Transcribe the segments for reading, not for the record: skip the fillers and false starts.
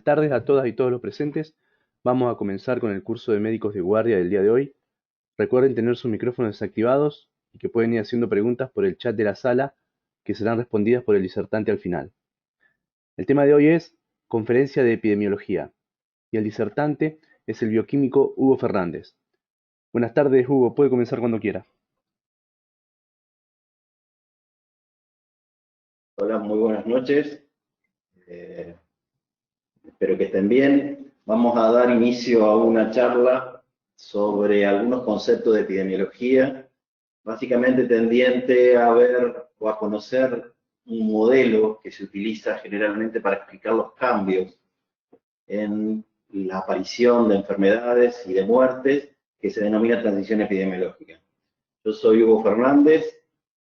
tardes a todas y todos los presentes. Vamos a comenzar con el curso de médicos de guardia del día de hoy. Recuerden tener sus micrófonos desactivados y que pueden ir haciendo preguntas por el chat de la sala que serán respondidas por el disertante al final. El tema de hoy es conferencia de epidemiología y el disertante es el bioquímico Hugo Fernández. Buenas tardes, Hugo. Puede comenzar cuando quiera. Hola, muy buenas noches. Espero que estén bien. Vamos a dar inicio a una charla sobre algunos conceptos de epidemiología, básicamente tendiente a ver o a conocer un modelo que se utiliza generalmente para explicar los cambios en la aparición de enfermedades y de muertes, que se denomina transición epidemiológica. Yo soy Hugo Fernández.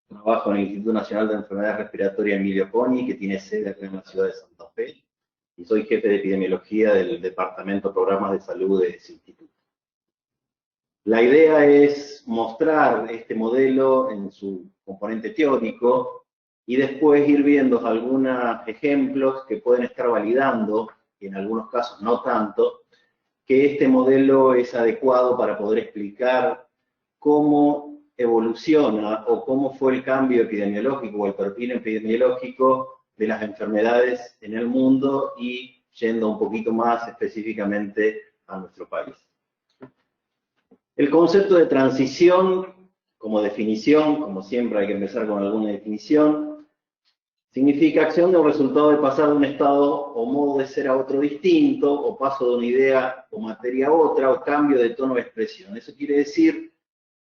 Trabajo en el Instituto Nacional de Enfermedades Respiratorias Emilio Coni, que tiene sede acá en la ciudad de Santa Fe, y soy jefe de epidemiología del Departamento de Programas de Salud de ese instituto. La idea es mostrar este modelo en su componente teórico y después ir viendo algunos ejemplos que pueden estar validando, y en algunos casos no tanto, que este modelo es adecuado para poder explicar cómo evoluciona o cómo fue el cambio epidemiológico o el perfil epidemiológico de las enfermedades en el mundo y yendo un poquito más específicamente a nuestro país. El concepto de transición, como definición, como siempre hay que empezar con alguna definición, significa acción de un resultado de pasar de un estado o modo de ser a otro distinto, o paso de una idea o materia a otra, o cambio de tono de expresión. Eso quiere decir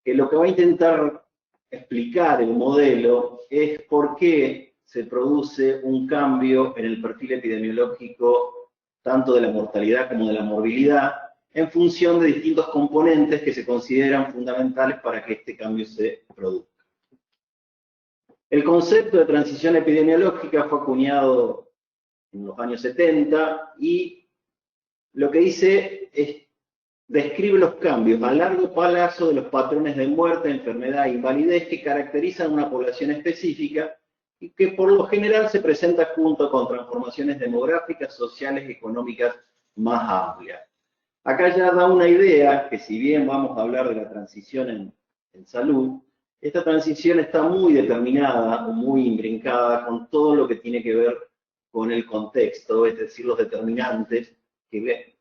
que lo que va a intentar explicar el modelo es por qué se produce un cambio en el perfil epidemiológico tanto de la mortalidad como de la morbilidad en función de distintos componentes que se consideran fundamentales para que este cambio se produzca. El concepto de transición epidemiológica fue acuñado en los años 70 y lo que dice es describe los cambios a largo plazo de los patrones de muerte, enfermedad e invalidez que caracterizan una población específica y que por lo general se presenta junto con transformaciones demográficas, sociales y económicas más amplias. Acá ya da una idea que si bien vamos a hablar de la transición en salud, esta transición está muy determinada o muy imbrincada con todo lo que tiene que ver con el contexto, es decir, los determinantes que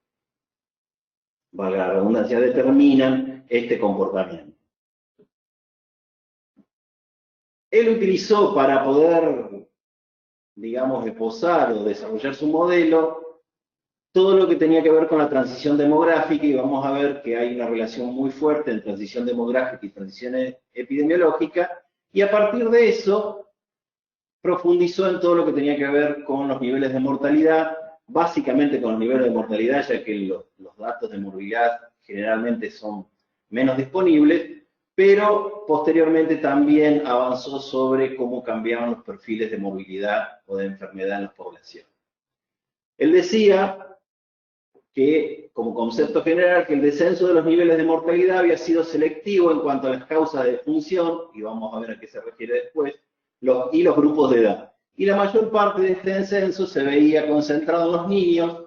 valga la redundancia, determinan este comportamiento. Él utilizó para poder, digamos, esbozar o desarrollar su modelo todo lo que tenía que ver con la transición demográfica y vamos a ver que hay una relación muy fuerte entre transición demográfica y transición epidemiológica y a partir de eso profundizó en todo lo que tenía que ver con los niveles de mortalidad, básicamente con los niveles de mortalidad, ya que los datos de morbilidad generalmente son menos disponibles, pero posteriormente también avanzó sobre cómo cambiaban los perfiles de morbilidad o de enfermedad en las poblaciones. Él decía que, como concepto general, que el descenso de los niveles de mortalidad había sido selectivo en cuanto a las causas de defunción, y vamos a ver a qué se refiere después, y los grupos de edad. Y la mayor parte de este descenso se veía concentrado en los niños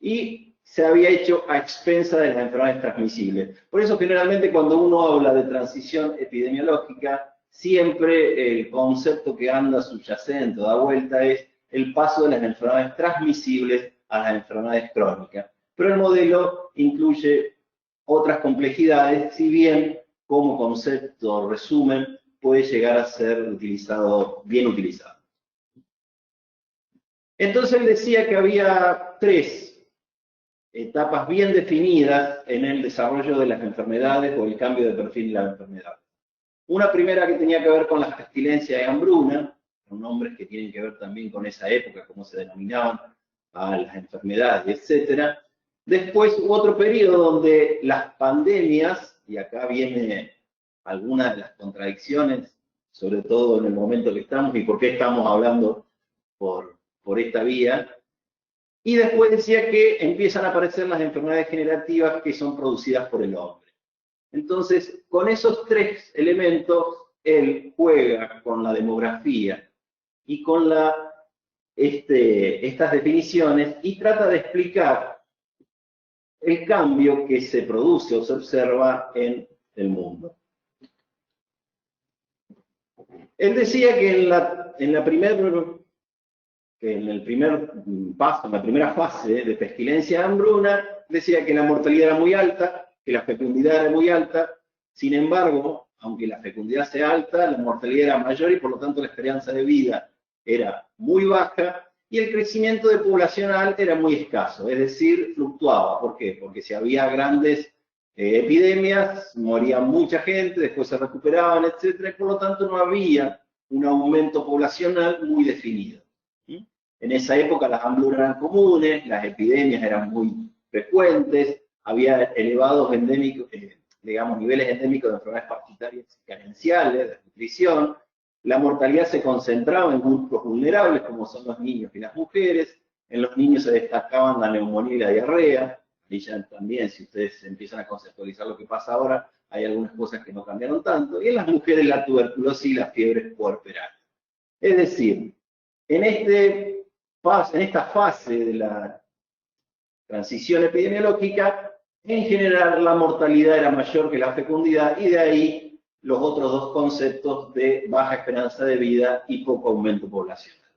y se había hecho a expensa de las enfermedades transmisibles. Por eso generalmente cuando uno habla de transición epidemiológica, siempre el concepto que anda subyacente o da vuelta es el paso de las enfermedades transmisibles a las enfermedades crónicas. Pero el modelo incluye otras complejidades, si bien como concepto resumen puede llegar a ser utilizado, bien utilizado. Entonces él decía que había tres etapas bien definidas en el desarrollo de las enfermedades o el cambio de perfil de la enfermedad. Una primera que tenía que ver con la pestilencia y hambruna, son nombres que tienen que ver también con esa época, cómo se denominaban a las enfermedades, etc. Después hubo otro periodo donde las pandemias, y acá viene algunas de las contradicciones, sobre todo en el momento que estamos y por qué estamos hablando por esta vía, y después decía que empiezan a aparecer las enfermedades generativas que son producidas por el hombre. Entonces, con esos tres elementos, él juega con la demografía y con la estas definiciones y trata de explicar el cambio que se produce o se observa en el mundo. Él decía que en el primer paso, en la primera fase de pestilencia de hambruna, decía que la mortalidad era muy alta, que la fecundidad era muy alta. Sin embargo, aunque la fecundidad sea alta, la mortalidad era mayor y por lo tanto la esperanza de vida era muy baja y el crecimiento poblacional era muy escaso, es decir, fluctuaba. ¿Por qué? Porque si había grandes epidemias, moría mucha gente, después se recuperaban, etcétera, y por lo tanto no había un aumento poblacional muy definido. En esa época las hambrunas eran comunes, las epidemias eran muy frecuentes, había elevados endémicos, digamos, niveles endémicos de enfermedades parasitarias y carenciales, de nutrición. La mortalidad se concentraba en grupos vulnerables, como son los niños y las mujeres. En los niños se destacaban la neumonía y la diarrea. Y ya también, si ustedes empiezan a conceptualizar lo que pasa ahora, hay algunas cosas que no cambiaron tanto. Y en las mujeres la tuberculosis y las fiebres puerperales. Es decir, en esta fase de la transición epidemiológica, en general la mortalidad era mayor que la fecundidad y de ahí los otros dos conceptos de baja esperanza de vida y poco aumento poblacional.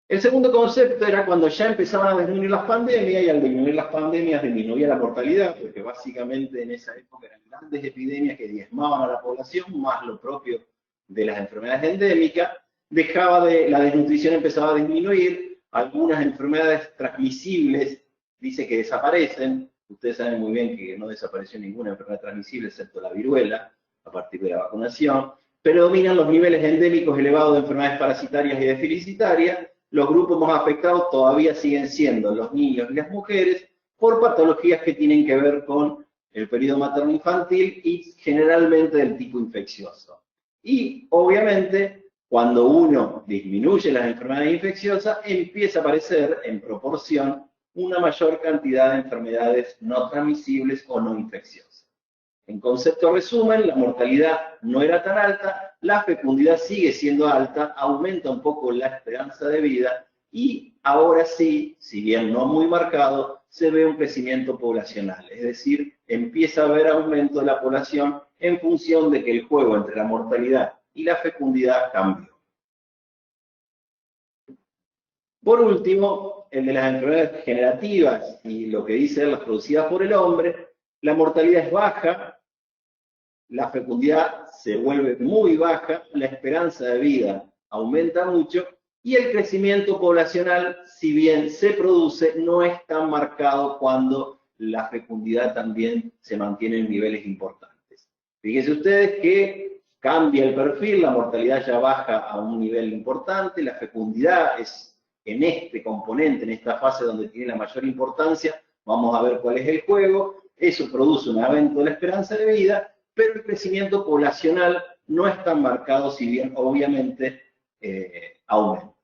El segundo concepto era cuando ya empezaban a disminuir las pandemias y al disminuir las pandemias disminuía la mortalidad, porque básicamente en esa época eran grandes epidemias que diezmaban a la población, más lo propio de las enfermedades endémicas, la desnutrición empezaba a disminuir, algunas enfermedades transmisibles dice que desaparecen. Ustedes saben muy bien que no desapareció ninguna enfermedad transmisible excepto la viruela a partir de la vacunación. Predominan los niveles endémicos elevados de enfermedades parasitarias y de deficitarias. Los grupos más afectados todavía siguen siendo los niños y las mujeres por patologías que tienen que ver con el periodo materno-infantil y generalmente del tipo infeccioso. Y obviamente, cuando uno disminuye las enfermedades infecciosas, empieza a aparecer en proporción una mayor cantidad de enfermedades no transmisibles o no infecciosas. En concepto resumen, la mortalidad no era tan alta, la fecundidad sigue siendo alta, aumenta un poco la esperanza de vida y ahora sí, si bien no muy marcado, se ve un crecimiento poblacional, es decir, empieza a haber aumento de la población en función de que el juego entre la mortalidad y la fecundidad cambió. Por último, el de las enfermedades degenerativas y lo que dice las producidas por el hombre, la mortalidad es baja, la fecundidad se vuelve muy baja, la esperanza de vida aumenta mucho y el crecimiento poblacional, si bien se produce, no es tan marcado cuando la fecundidad también se mantiene en niveles importantes. Fíjense ustedes que cambia el perfil, la mortalidad ya baja a un nivel importante, la fecundidad es en este componente, en esta fase donde tiene la mayor importancia, vamos a ver cuál es el juego, eso produce un aumento de la esperanza de vida, pero el crecimiento poblacional no es tan marcado, si bien obviamente aumenta.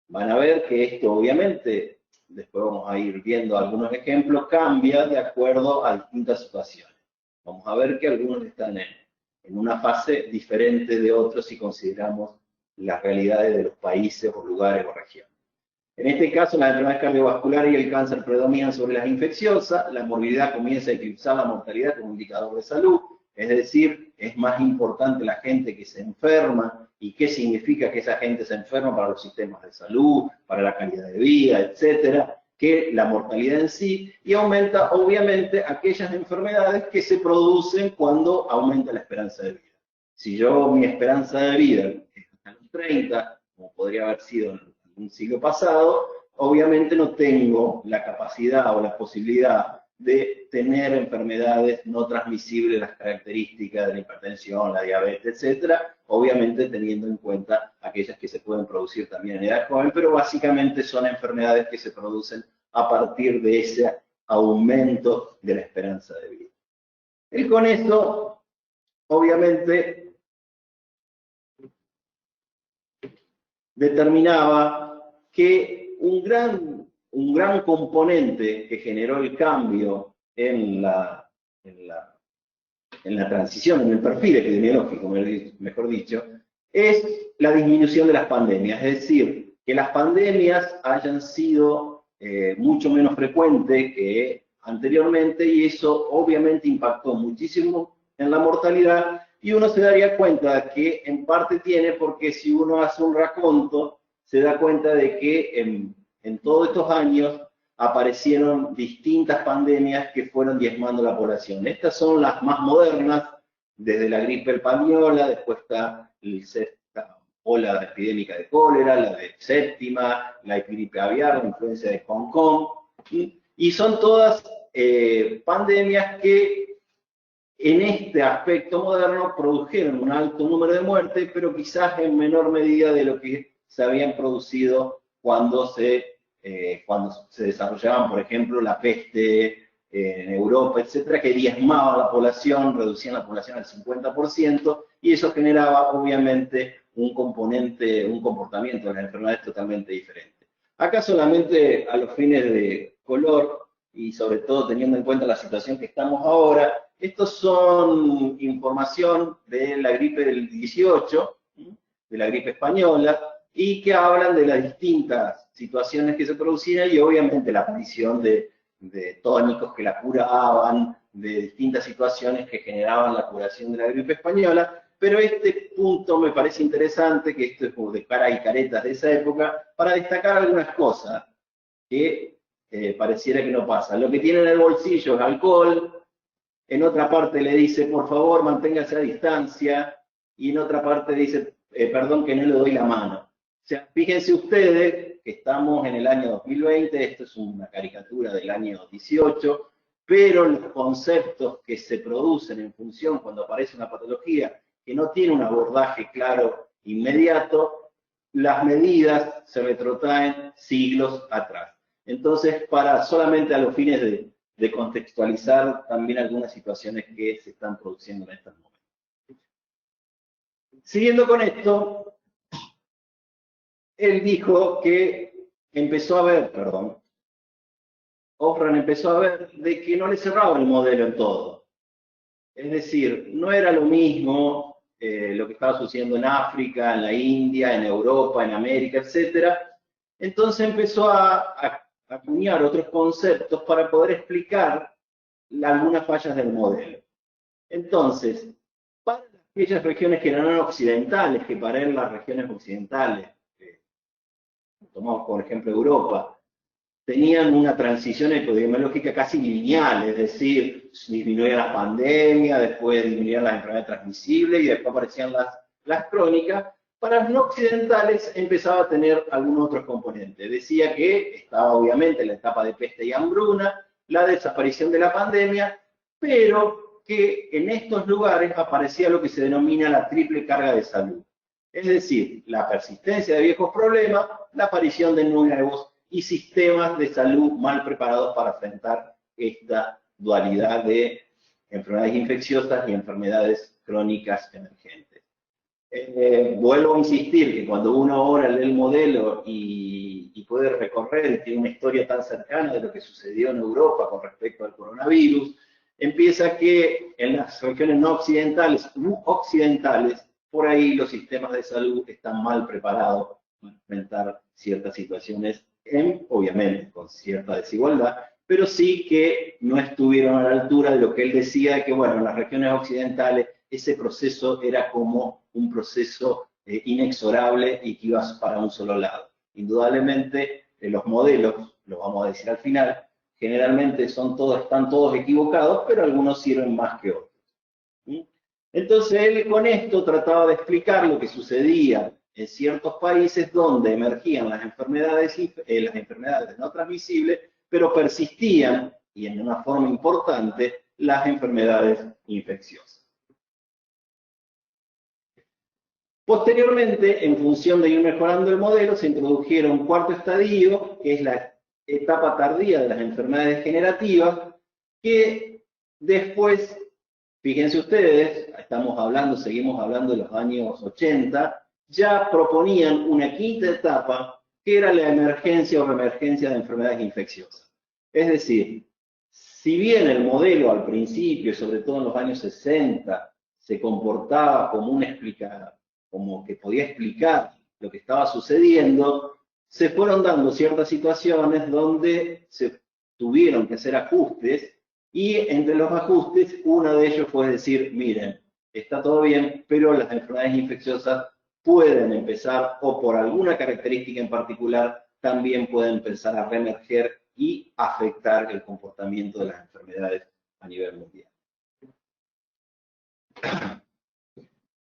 Van a ver que esto obviamente, después vamos a ir viendo algunos ejemplos, cambia de acuerdo a distintas situaciones. Vamos a ver que algunos están en una fase diferente de otros si consideramos las realidades de los países o lugares o regiones. En este caso, las enfermedades cardiovasculares y el cáncer predominan sobre las infecciosas, la morbilidad comienza a eclipsar la mortalidad como indicador de salud, es decir, es más importante la gente que se enferma y qué significa que esa gente se enferma para los sistemas de salud, para la calidad de vida, etcétera, que la mortalidad en sí, y aumenta obviamente aquellas enfermedades que se producen cuando aumenta la esperanza de vida. Si mi esperanza de vida es hasta los 30, como podría haber sido en un siglo pasado, obviamente no tengo la capacidad o la posibilidad de tener enfermedades no transmisibles, las características de la hipertensión, la diabetes, etcétera, obviamente teniendo en cuenta aquellas que se pueden producir también en edad joven, pero básicamente son enfermedades que se producen a partir de ese aumento de la esperanza de vida. Y con esto, obviamente, determinaba que un gran componente que generó el cambio en la transición, en el perfil epidemiológico, mejor dicho, es la disminución de las pandemias. Es decir, que las pandemias hayan sido mucho menos frecuentes que anteriormente, y eso obviamente impactó muchísimo en la mortalidad, y uno se daría cuenta que en parte tiene, porque si uno hace un raconto, se da cuenta de que en todos estos años aparecieron distintas pandemias que fueron diezmando la población. Estas son las más modernas, desde la gripe española, después está la sexta ola epidémica de cólera, la de séptima, la gripe aviar, la influencia de Hong Kong, y son todas pandemias que en este aspecto moderno produjeron un alto número de muertes, pero quizás en menor medida de lo que se habían producido cuando se desarrollaban, por ejemplo, la peste en Europa, etcétera, que diezmaba la población, reducían la población al 50%, y eso generaba, obviamente, un comportamiento de las enfermedades totalmente diferente. Acá solamente a los fines de color, y sobre todo teniendo en cuenta la situación que estamos ahora, estos son información de la gripe del 18, de la gripe española, y que hablan de las distintas situaciones que se producían y obviamente la aparición de tónicos que la curaban, de distintas situaciones que generaban la curación de la gripe española, pero este punto me parece interesante, que esto es como de cara y caretas de esa época, para destacar algunas cosas que pareciera que no pasan. Lo que tiene en el bolsillo es alcohol, en otra parte le dice, por favor, manténgase a distancia, y en otra parte dice, perdón que no le doy la mano. O sea, fíjense ustedes que estamos en el año 2020, esto es una caricatura del año 18, pero los conceptos que se producen en función cuando aparece una patología que no tiene un abordaje claro, inmediato, las medidas se retrotraen siglos atrás. Entonces, para solamente a los fines de contextualizar también algunas situaciones que se están produciendo en estos momentos. Siguiendo con esto, él dijo que Hoffman empezó a ver de que no le cerraba el modelo en todo. Es decir, no era lo mismo lo que estaba sucediendo en África, en la India, en Europa, en América, etc. Entonces empezó a acuñar otros conceptos para poder explicar algunas fallas del modelo. Entonces, para aquellas regiones que no eran occidentales, que para él las regiones occidentales, tomamos por ejemplo Europa, tenían una transición epidemiológica casi lineal, es decir, disminuían las pandemias, después disminuían las enfermedades transmisibles y después aparecían las crónicas. Para los no occidentales empezaba a tener algún otro componente. Decía que estaba obviamente la etapa de peste y hambruna, la desaparición de la pandemia, pero que en estos lugares aparecía lo que se denomina la triple carga de salud. Es decir, la persistencia de viejos problemas, la aparición de nuevos y sistemas de salud mal preparados para enfrentar esta dualidad de enfermedades infecciosas y enfermedades crónicas emergentes. Vuelvo a insistir que cuando uno ahora lee el modelo y puede recorrer y tiene una historia tan cercana de lo que sucedió en Europa con respecto al coronavirus, empieza que en las regiones no occidentales u occidentales, por ahí los sistemas de salud están mal preparados para enfrentar ciertas situaciones, obviamente con cierta desigualdad, pero sí que no estuvieron a la altura de lo que él decía, de que bueno, en las regiones occidentales ese proceso era como un proceso inexorable y que iba para un solo lado. Indudablemente, los modelos, lo vamos a decir al final, generalmente están todos equivocados, pero algunos sirven más que otros. ¿Sí? Entonces él con esto trataba de explicar lo que sucedía en ciertos países donde emergían las enfermedades no transmisibles, pero persistían, y en una forma importante, las enfermedades infecciosas. Posteriormente, en función de ir mejorando el modelo, se introdujeron un cuarto estadio, que es la etapa tardía de las enfermedades degenerativas, que después, fíjense ustedes, seguimos hablando de los años 80, ya proponían una quinta etapa, que era la emergencia o reemergencia de enfermedades infecciosas. Es decir, si bien el modelo al principio, sobre todo en los años 60, se comportaba como que podía explicar lo que estaba sucediendo, se fueron dando ciertas situaciones donde se tuvieron que hacer ajustes, y entre los ajustes, uno de ellos fue decir, miren, está todo bien, pero las enfermedades infecciosas pueden empezar, o por alguna característica en particular, también pueden empezar a reemerger y afectar el comportamiento de las enfermedades a nivel mundial.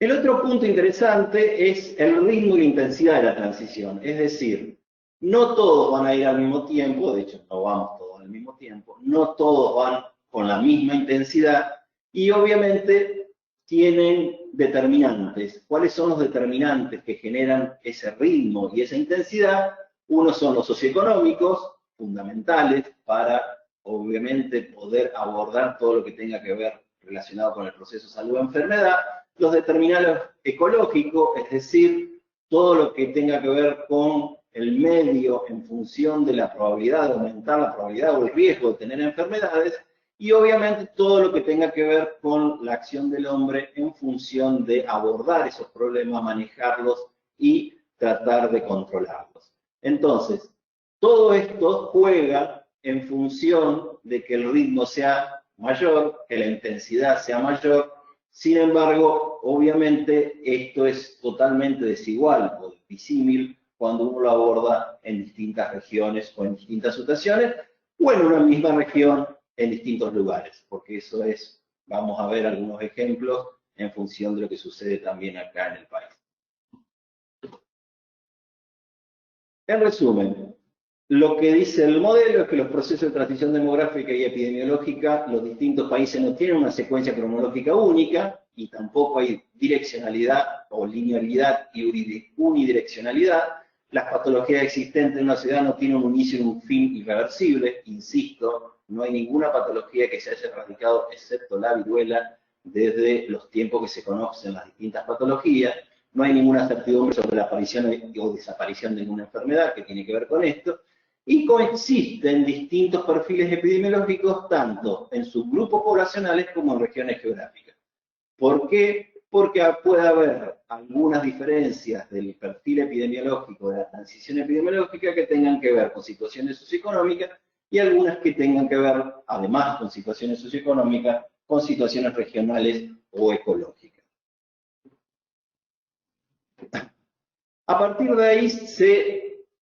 El otro punto interesante es el ritmo y la intensidad de la transición, es decir, no todos van a ir al mismo tiempo, de hecho no vamos todos al mismo tiempo, no todos van con la misma intensidad, y obviamente tienen determinantes. ¿Cuáles son los determinantes que generan ese ritmo y esa intensidad? Uno son los socioeconómicos, fundamentales para, obviamente, poder abordar todo lo que tenga que ver relacionado con el proceso salud-enfermedad. Los determinantes ecológicos, es decir, todo lo que tenga que ver con el medio en función de la probabilidad de aumentar la probabilidad o el riesgo de tener enfermedades, y obviamente todo lo que tenga que ver con la acción del hombre en función de abordar esos problemas, manejarlos y tratar de controlarlos. Entonces, todo esto juega en función de que el ritmo sea mayor, que la intensidad sea mayor. Sin embargo, obviamente esto es totalmente desigual o disímil cuando uno lo aborda en distintas regiones o en distintas situaciones, o en una misma región en distintos lugares, porque eso es, vamos a ver algunos ejemplos en función de lo que sucede también acá en el país. En resumen, lo que dice el modelo es que los procesos de transición demográfica y epidemiológica, los distintos países no tienen una secuencia cronológica única, y tampoco hay direccionalidad o linealidad y unidireccionalidad. Las patologías existentes en una ciudad no tienen un inicio y un fin irreversible, insisto, no hay ninguna patología que se haya erradicado, excepto la viruela, desde los tiempos que se conocen las distintas patologías. No hay ninguna certidumbre sobre la aparición o desaparición de ninguna enfermedad que tiene que ver con esto, y coexisten distintos perfiles epidemiológicos tanto en subgrupos poblacionales como en regiones geográficas. ¿Por qué? Porque puede haber algunas diferencias del perfil epidemiológico, de la transición epidemiológica, que tengan que ver con situaciones socioeconómicas, y algunas que tengan que ver, además con situaciones socioeconómicas, con situaciones regionales o ecológicas. A partir de ahí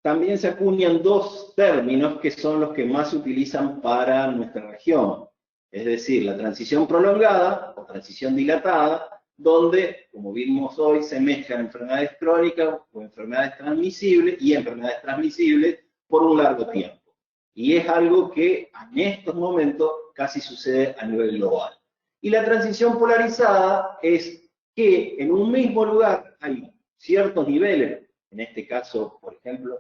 también se acuñan dos términos que son los que más se utilizan para nuestra región. Es decir, la transición prolongada o transición dilatada, donde, como vimos hoy, se mezclan enfermedades crónicas o enfermedades transmisibles y enfermedades transmisibles por un largo tiempo. Y es algo que en estos momentos casi sucede a nivel global. Y la transición polarizada es que en un mismo lugar hay ciertos niveles, en este caso, por ejemplo,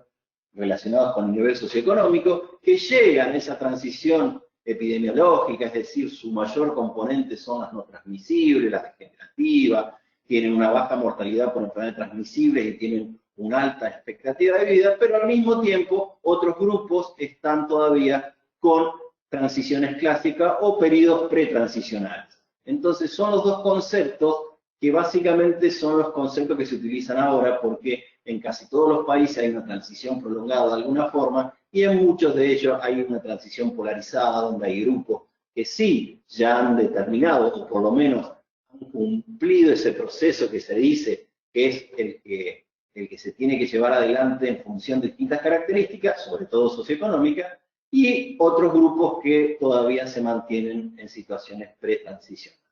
relacionados con el nivel socioeconómico, que llegan a esa transición epidemiológica, es decir, su mayor componente son las no transmisibles, las degenerativas, tienen una baja mortalidad por enfermedades transmisibles y tienen una alta expectativa de vida, pero al mismo tiempo otros grupos están todavía con transiciones clásicas o periodos pretransicionales. Entonces son los dos conceptos que básicamente son los conceptos que se utilizan ahora, porque en casi todos los países hay una transición prolongada de alguna forma, y en muchos de ellos hay una transición polarizada, donde hay grupos que sí ya han determinado, o por lo menos han cumplido ese proceso que se dice que es el que se tiene que llevar adelante en función de distintas características, sobre todo socioeconómicas, y otros grupos que todavía se mantienen en situaciones pretransicionales.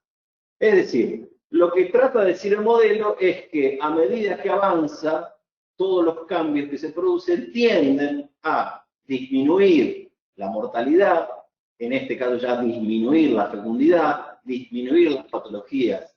Es decir, lo que trata de decir el modelo es que a medida que avanza, todos los cambios que se producen tienden a disminuir la mortalidad, en este caso ya disminuir la fecundidad, disminuir las patologías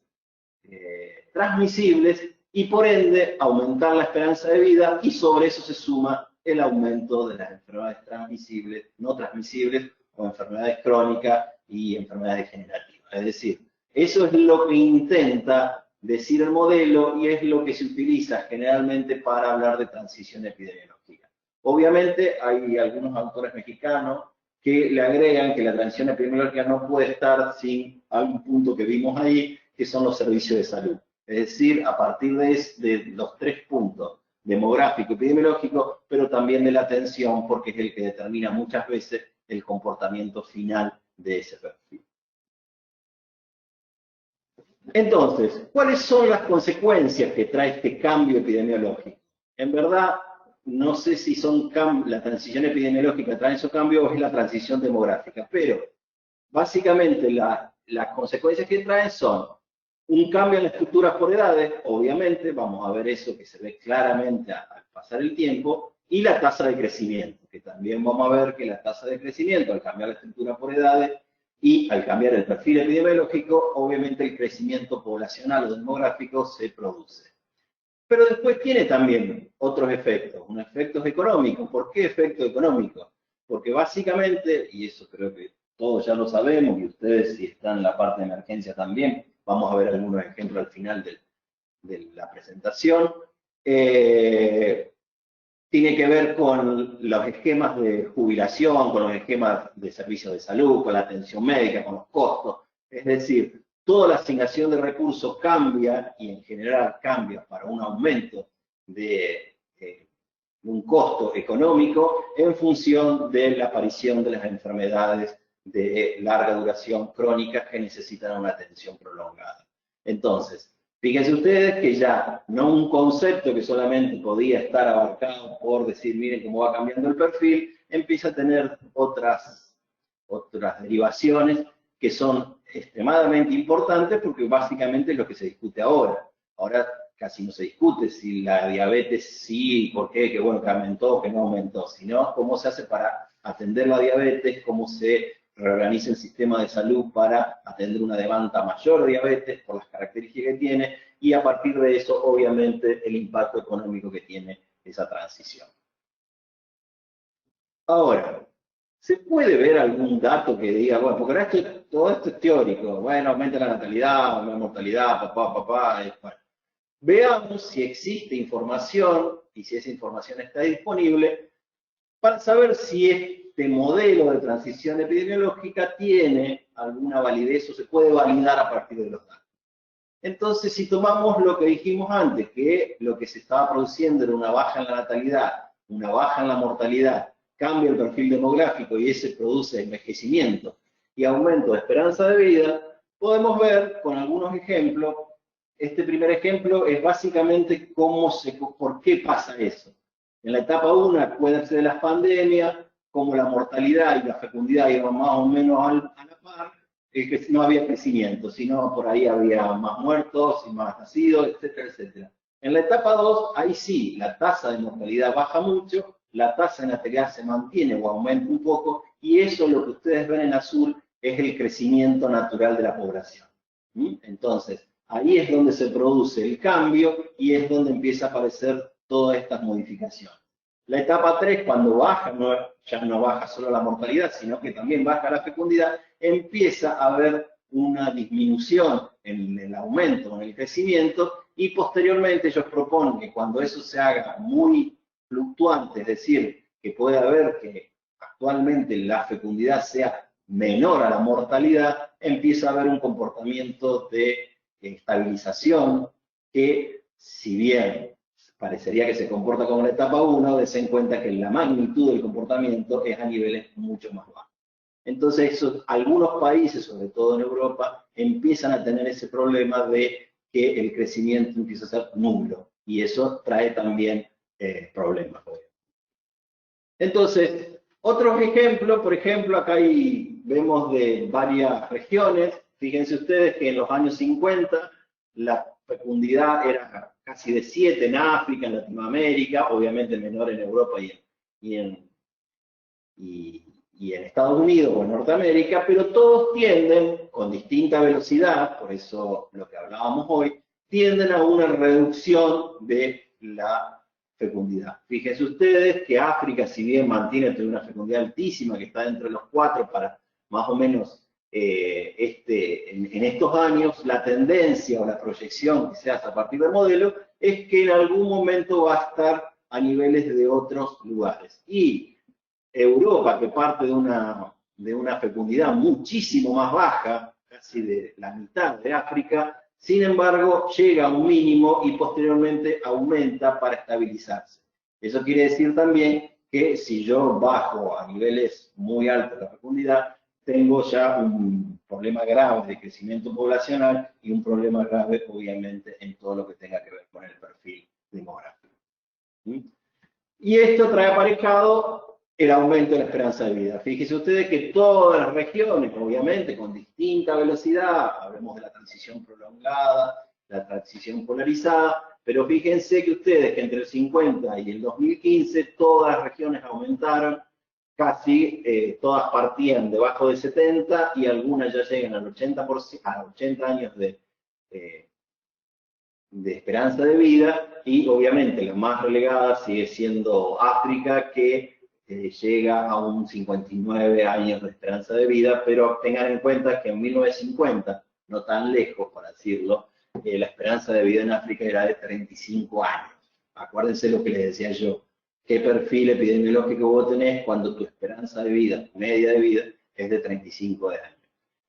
transmisibles, y por ende aumentar la esperanza de vida, y sobre eso se suma el aumento de las enfermedades transmisibles, no transmisibles, o enfermedades crónicas y enfermedades degenerativas. Es decir, eso es lo que intenta decir el modelo, y es lo que se utiliza generalmente para hablar de transición epidemiológica. Obviamente hay algunos autores mexicanos que le agregan que la transición epidemiológica no puede estar sin algún punto que vimos ahí, que son los servicios de salud. Es decir, a partir de los 3 puntos demográfico epidemiológico, pero también de la atención, porque es el que determina muchas veces el comportamiento final de ese perfil. Entonces, ¿cuáles son las consecuencias que trae este cambio epidemiológico? En verdad, no sé si son la transición epidemiológica trae esos cambios o es la transición demográfica, pero básicamente las consecuencias que traen son un cambio en las estructuras por edades, obviamente, vamos a ver eso que se ve claramente al pasar el tiempo, y la tasa de crecimiento, que también vamos a ver que la tasa de crecimiento, al cambiar la estructura por edades y al cambiar el perfil epidemiológico, obviamente el crecimiento poblacional o demográfico se produce. Pero después tiene también otros efectos, unos efectos económicos. ¿Por qué efectos económicos? Porque básicamente, y eso creo que todos ya lo sabemos, y ustedes si están en la parte de emergencia también, vamos a ver algunos ejemplos al final de la presentación, tiene que ver con los esquemas de jubilación, con los esquemas de servicios de salud, con la atención médica, con los costos. Es decir, toda la asignación de recursos cambia y en general cambia para un aumento de un costo económico en función de la aparición de las enfermedades de larga duración crónicas que necesitan una atención prolongada. Entonces, fíjense ustedes que ya no un concepto que solamente podía estar abarcado por decir, miren cómo va cambiando el perfil, empieza a tener otras derivaciones que son extremadamente importantes porque básicamente es lo que se discute ahora. Ahora casi no se discute si la diabetes sí, por qué, que bueno, que aumentó, que no aumentó, sino cómo se hace para atender la diabetes, cómo se reorganiza el sistema de salud para atender una demanda mayor de diabetes por las características que tiene y a partir de eso, obviamente, el impacto económico que tiene esa transición. Ahora, ¿se puede ver algún dato que diga, bueno, porque ahora todo esto es teórico, bueno, aumenta la natalidad, la mortalidad, papá, bueno. Veamos si existe información y si esa información está disponible para saber si este modelo de transición epidemiológica tiene alguna validez o se puede validar a partir de los datos. Entonces, si tomamos lo que dijimos antes, que lo que se estaba produciendo era una baja en la natalidad, una baja en la mortalidad, cambia el perfil demográfico y ese produce envejecimiento y aumento de esperanza de vida, podemos ver con algunos ejemplos. Este primer ejemplo es básicamente por qué pasa eso. En la etapa 1, acuérdense de las pandemias, como la mortalidad y la fecundidad iban más o menos a la par, que no había crecimiento, sino por ahí había más muertos y más nacidos, etcétera, etcétera. En la etapa 2, ahí sí, la tasa de mortalidad baja mucho, la tasa de natalidad se mantiene o aumenta un poco, y eso lo que ustedes ven en azul es el crecimiento natural de la población. Entonces, ahí es donde se produce el cambio y es donde empieza a aparecer todas estas modificaciones. La etapa 3, cuando baja, ya no baja solo la mortalidad, sino que también baja la fecundidad, empieza a haber una disminución en el aumento, en el crecimiento, y posteriormente ellos proponen que cuando eso se haga muy fluctuante, es decir, que puede haber que actualmente la fecundidad sea menor a la mortalidad, empieza a haber un comportamiento de estabilización que, si bien parecería que se comporta como la etapa 1, des en cuenta que la magnitud del comportamiento es a niveles mucho más bajos. Entonces, algunos países, sobre todo en Europa, empiezan a tener ese problema de que el crecimiento empieza a ser nulo. Y eso trae también problemas. Entonces, otros ejemplos, por ejemplo, acá vemos de varias regiones. Fíjense ustedes que en los años 50 la fecundidad era casi de 7 en África, en Latinoamérica, obviamente menor en Europa y en Estados Unidos o en Norteamérica, pero todos tienden, con distinta velocidad, por eso lo que hablábamos hoy, tienden a una reducción de la fecundidad. Fíjense ustedes que África, si bien mantiene una fecundidad altísima, que está entre los 4 para más o menos en estos años, la tendencia o la proyección que se hace a partir del modelo es que en algún momento va a estar a niveles de otros lugares. Y Europa, que parte de una fecundidad muchísimo más baja, casi de la mitad de África, sin embargo llega a un mínimo y posteriormente aumenta para estabilizarse. Eso quiere decir también que si yo bajo a niveles muy altos de profundidad, tengo ya un problema grave de crecimiento poblacional y un problema grave, obviamente, en todo lo que tenga que ver con el perfil demográfico. Y esto trae aparejado el aumento de la esperanza de vida. Fíjense ustedes que todas las regiones, obviamente, con distinta velocidad, hablemos de la transición prolongada, la transición polarizada, pero fíjense que ustedes que entre el 50 y el 2015 todas las regiones aumentaron, casi todas partían debajo de 70 y algunas ya llegan al 80%, a 80 años de esperanza de vida, y obviamente la más relegada sigue siendo África, que llega a un 59 años de esperanza de vida, pero tengan en cuenta que en 1950, no tan lejos para decirlo, la esperanza de vida en África era de 35 años. Acuérdense lo que les decía yo, qué perfil epidemiológico vos tenés cuando tu esperanza de vida, media de vida, es de 35 años.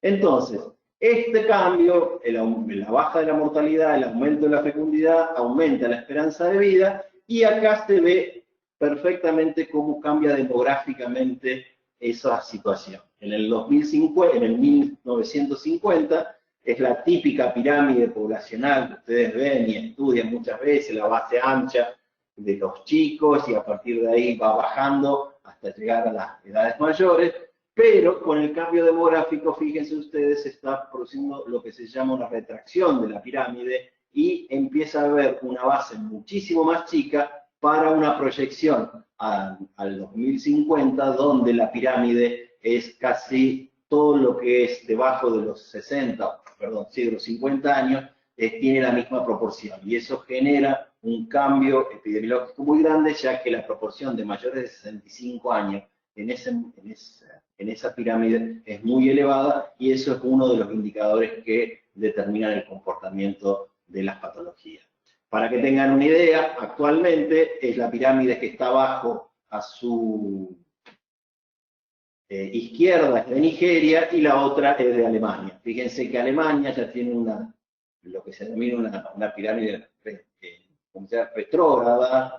Entonces, este cambio, la baja de la mortalidad, el aumento de la fecundidad, aumenta la esperanza de vida, y acá se ve perfectamente cómo cambia demográficamente esa situación. En el 2050, en el 1950, es la típica pirámide poblacional que ustedes ven y estudian muchas veces, la base ancha de los chicos, y a partir de ahí va bajando hasta llegar a las edades mayores. Pero con el cambio demográfico, fíjense ustedes, se está produciendo lo que se llama una retracción de la pirámide y empieza a haber una base muchísimo más chica para una proyección al 2050, donde la pirámide es casi todo lo que es debajo de los 60, perdón, sí, de los 50 años, tiene la misma proporción. Y eso genera un cambio epidemiológico muy grande, ya que la proporción de mayores de 65 años en esa pirámide es muy elevada, y eso es uno de los indicadores que determinan el comportamiento de las patologías. Para que tengan una idea, actualmente es la pirámide que está abajo a su izquierda, es de Nigeria, y la otra es de Alemania. Fíjense que Alemania ya tiene lo que se denomina una pirámide retrógrada,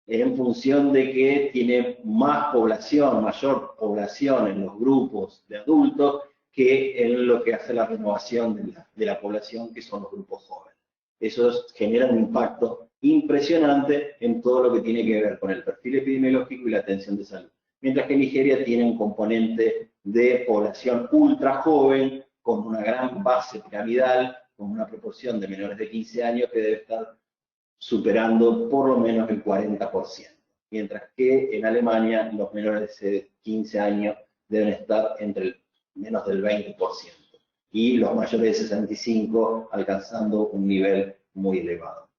en función de que tiene más población, mayor población en los grupos de adultos que en lo que hace la renovación de la población, que son los grupos jóvenes. Eso genera un impacto impresionante en todo lo que tiene que ver con el perfil epidemiológico y la atención de salud. Mientras que Nigeria tiene un componente de población ultra joven, con una gran base piramidal, con una proporción de menores de 15 años que debe estar superando por lo menos el 40%, mientras que en Alemania los menores de 15 años deben estar entre el menos del 20%, y los mayores de 65 alcanzando un nivel muy elevado.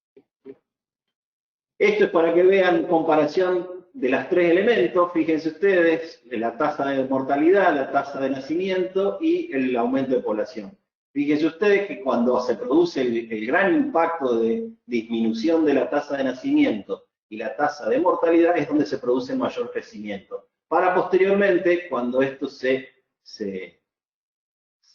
Esto es para que vean comparación de las tres elementos. Fíjense ustedes, la tasa de mortalidad, la tasa de nacimiento y el aumento de población. Fíjense ustedes que cuando se produce el gran impacto de disminución de la tasa de nacimiento y la tasa de mortalidad, es donde se produce mayor crecimiento. Para posteriormente, cuando estos se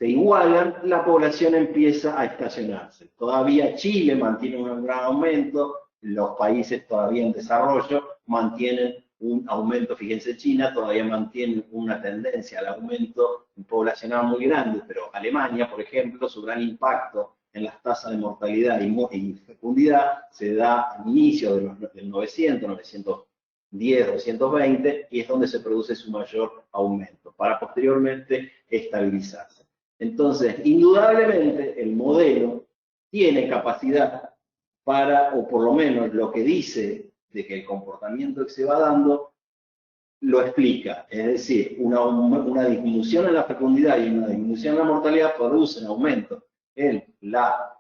igualan, la población empieza a estacionarse. Todavía Chile mantiene un gran aumento, los países todavía en desarrollo mantienen un aumento. Fíjense, China todavía mantiene una tendencia al aumento poblacional muy grande, pero Alemania, por ejemplo, su gran impacto en las tasas de mortalidad y fecundidad se da al inicio del 900, 910, 220, y es donde se produce su mayor aumento, para posteriormente estabilizarse. Entonces, indudablemente, el modelo tiene capacidad para, o por lo menos lo que dice de que el comportamiento que se va dando lo explica. Es decir, una disminución en la fecundidad y una disminución en la mortalidad producen aumento en la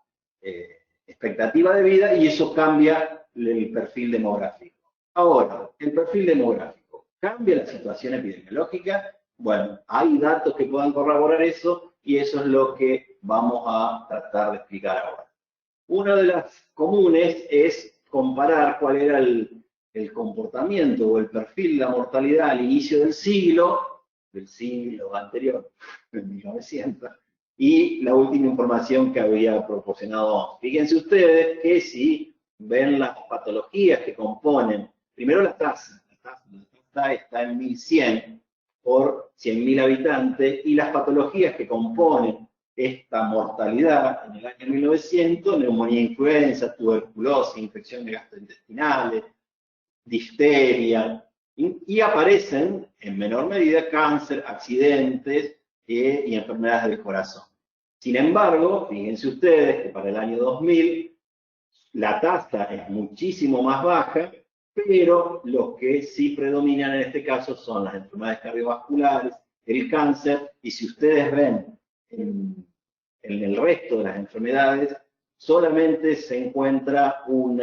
expectativa de vida, y eso cambia el perfil demográfico. Ahora, el perfil demográfico, ¿cambia la situación epidemiológica? Bueno, hay datos que puedan corroborar eso, y eso es lo que vamos a tratar de explicar ahora. Una de las comunes es comparar cuál era el comportamiento o el perfil de la mortalidad al inicio del siglo anterior, en 1900, Y la última información que había proporcionado, fíjense ustedes que si ven las patologías que componen, primero la tasa está en 1100 por 100.000 habitantes, y las patologías que componen esta mortalidad en el año 1900, neumonía, influenza, tuberculosis, infecciones gastrointestinales, difteria, y aparecen en menor medida cáncer, accidentes y enfermedades del corazón. Sin embargo, fíjense ustedes que para el año 2000 la tasa es muchísimo más baja, pero los que sí predominan en este caso son las enfermedades cardiovasculares, el cáncer, y si ustedes ven en el resto de las enfermedades, solamente se encuentra un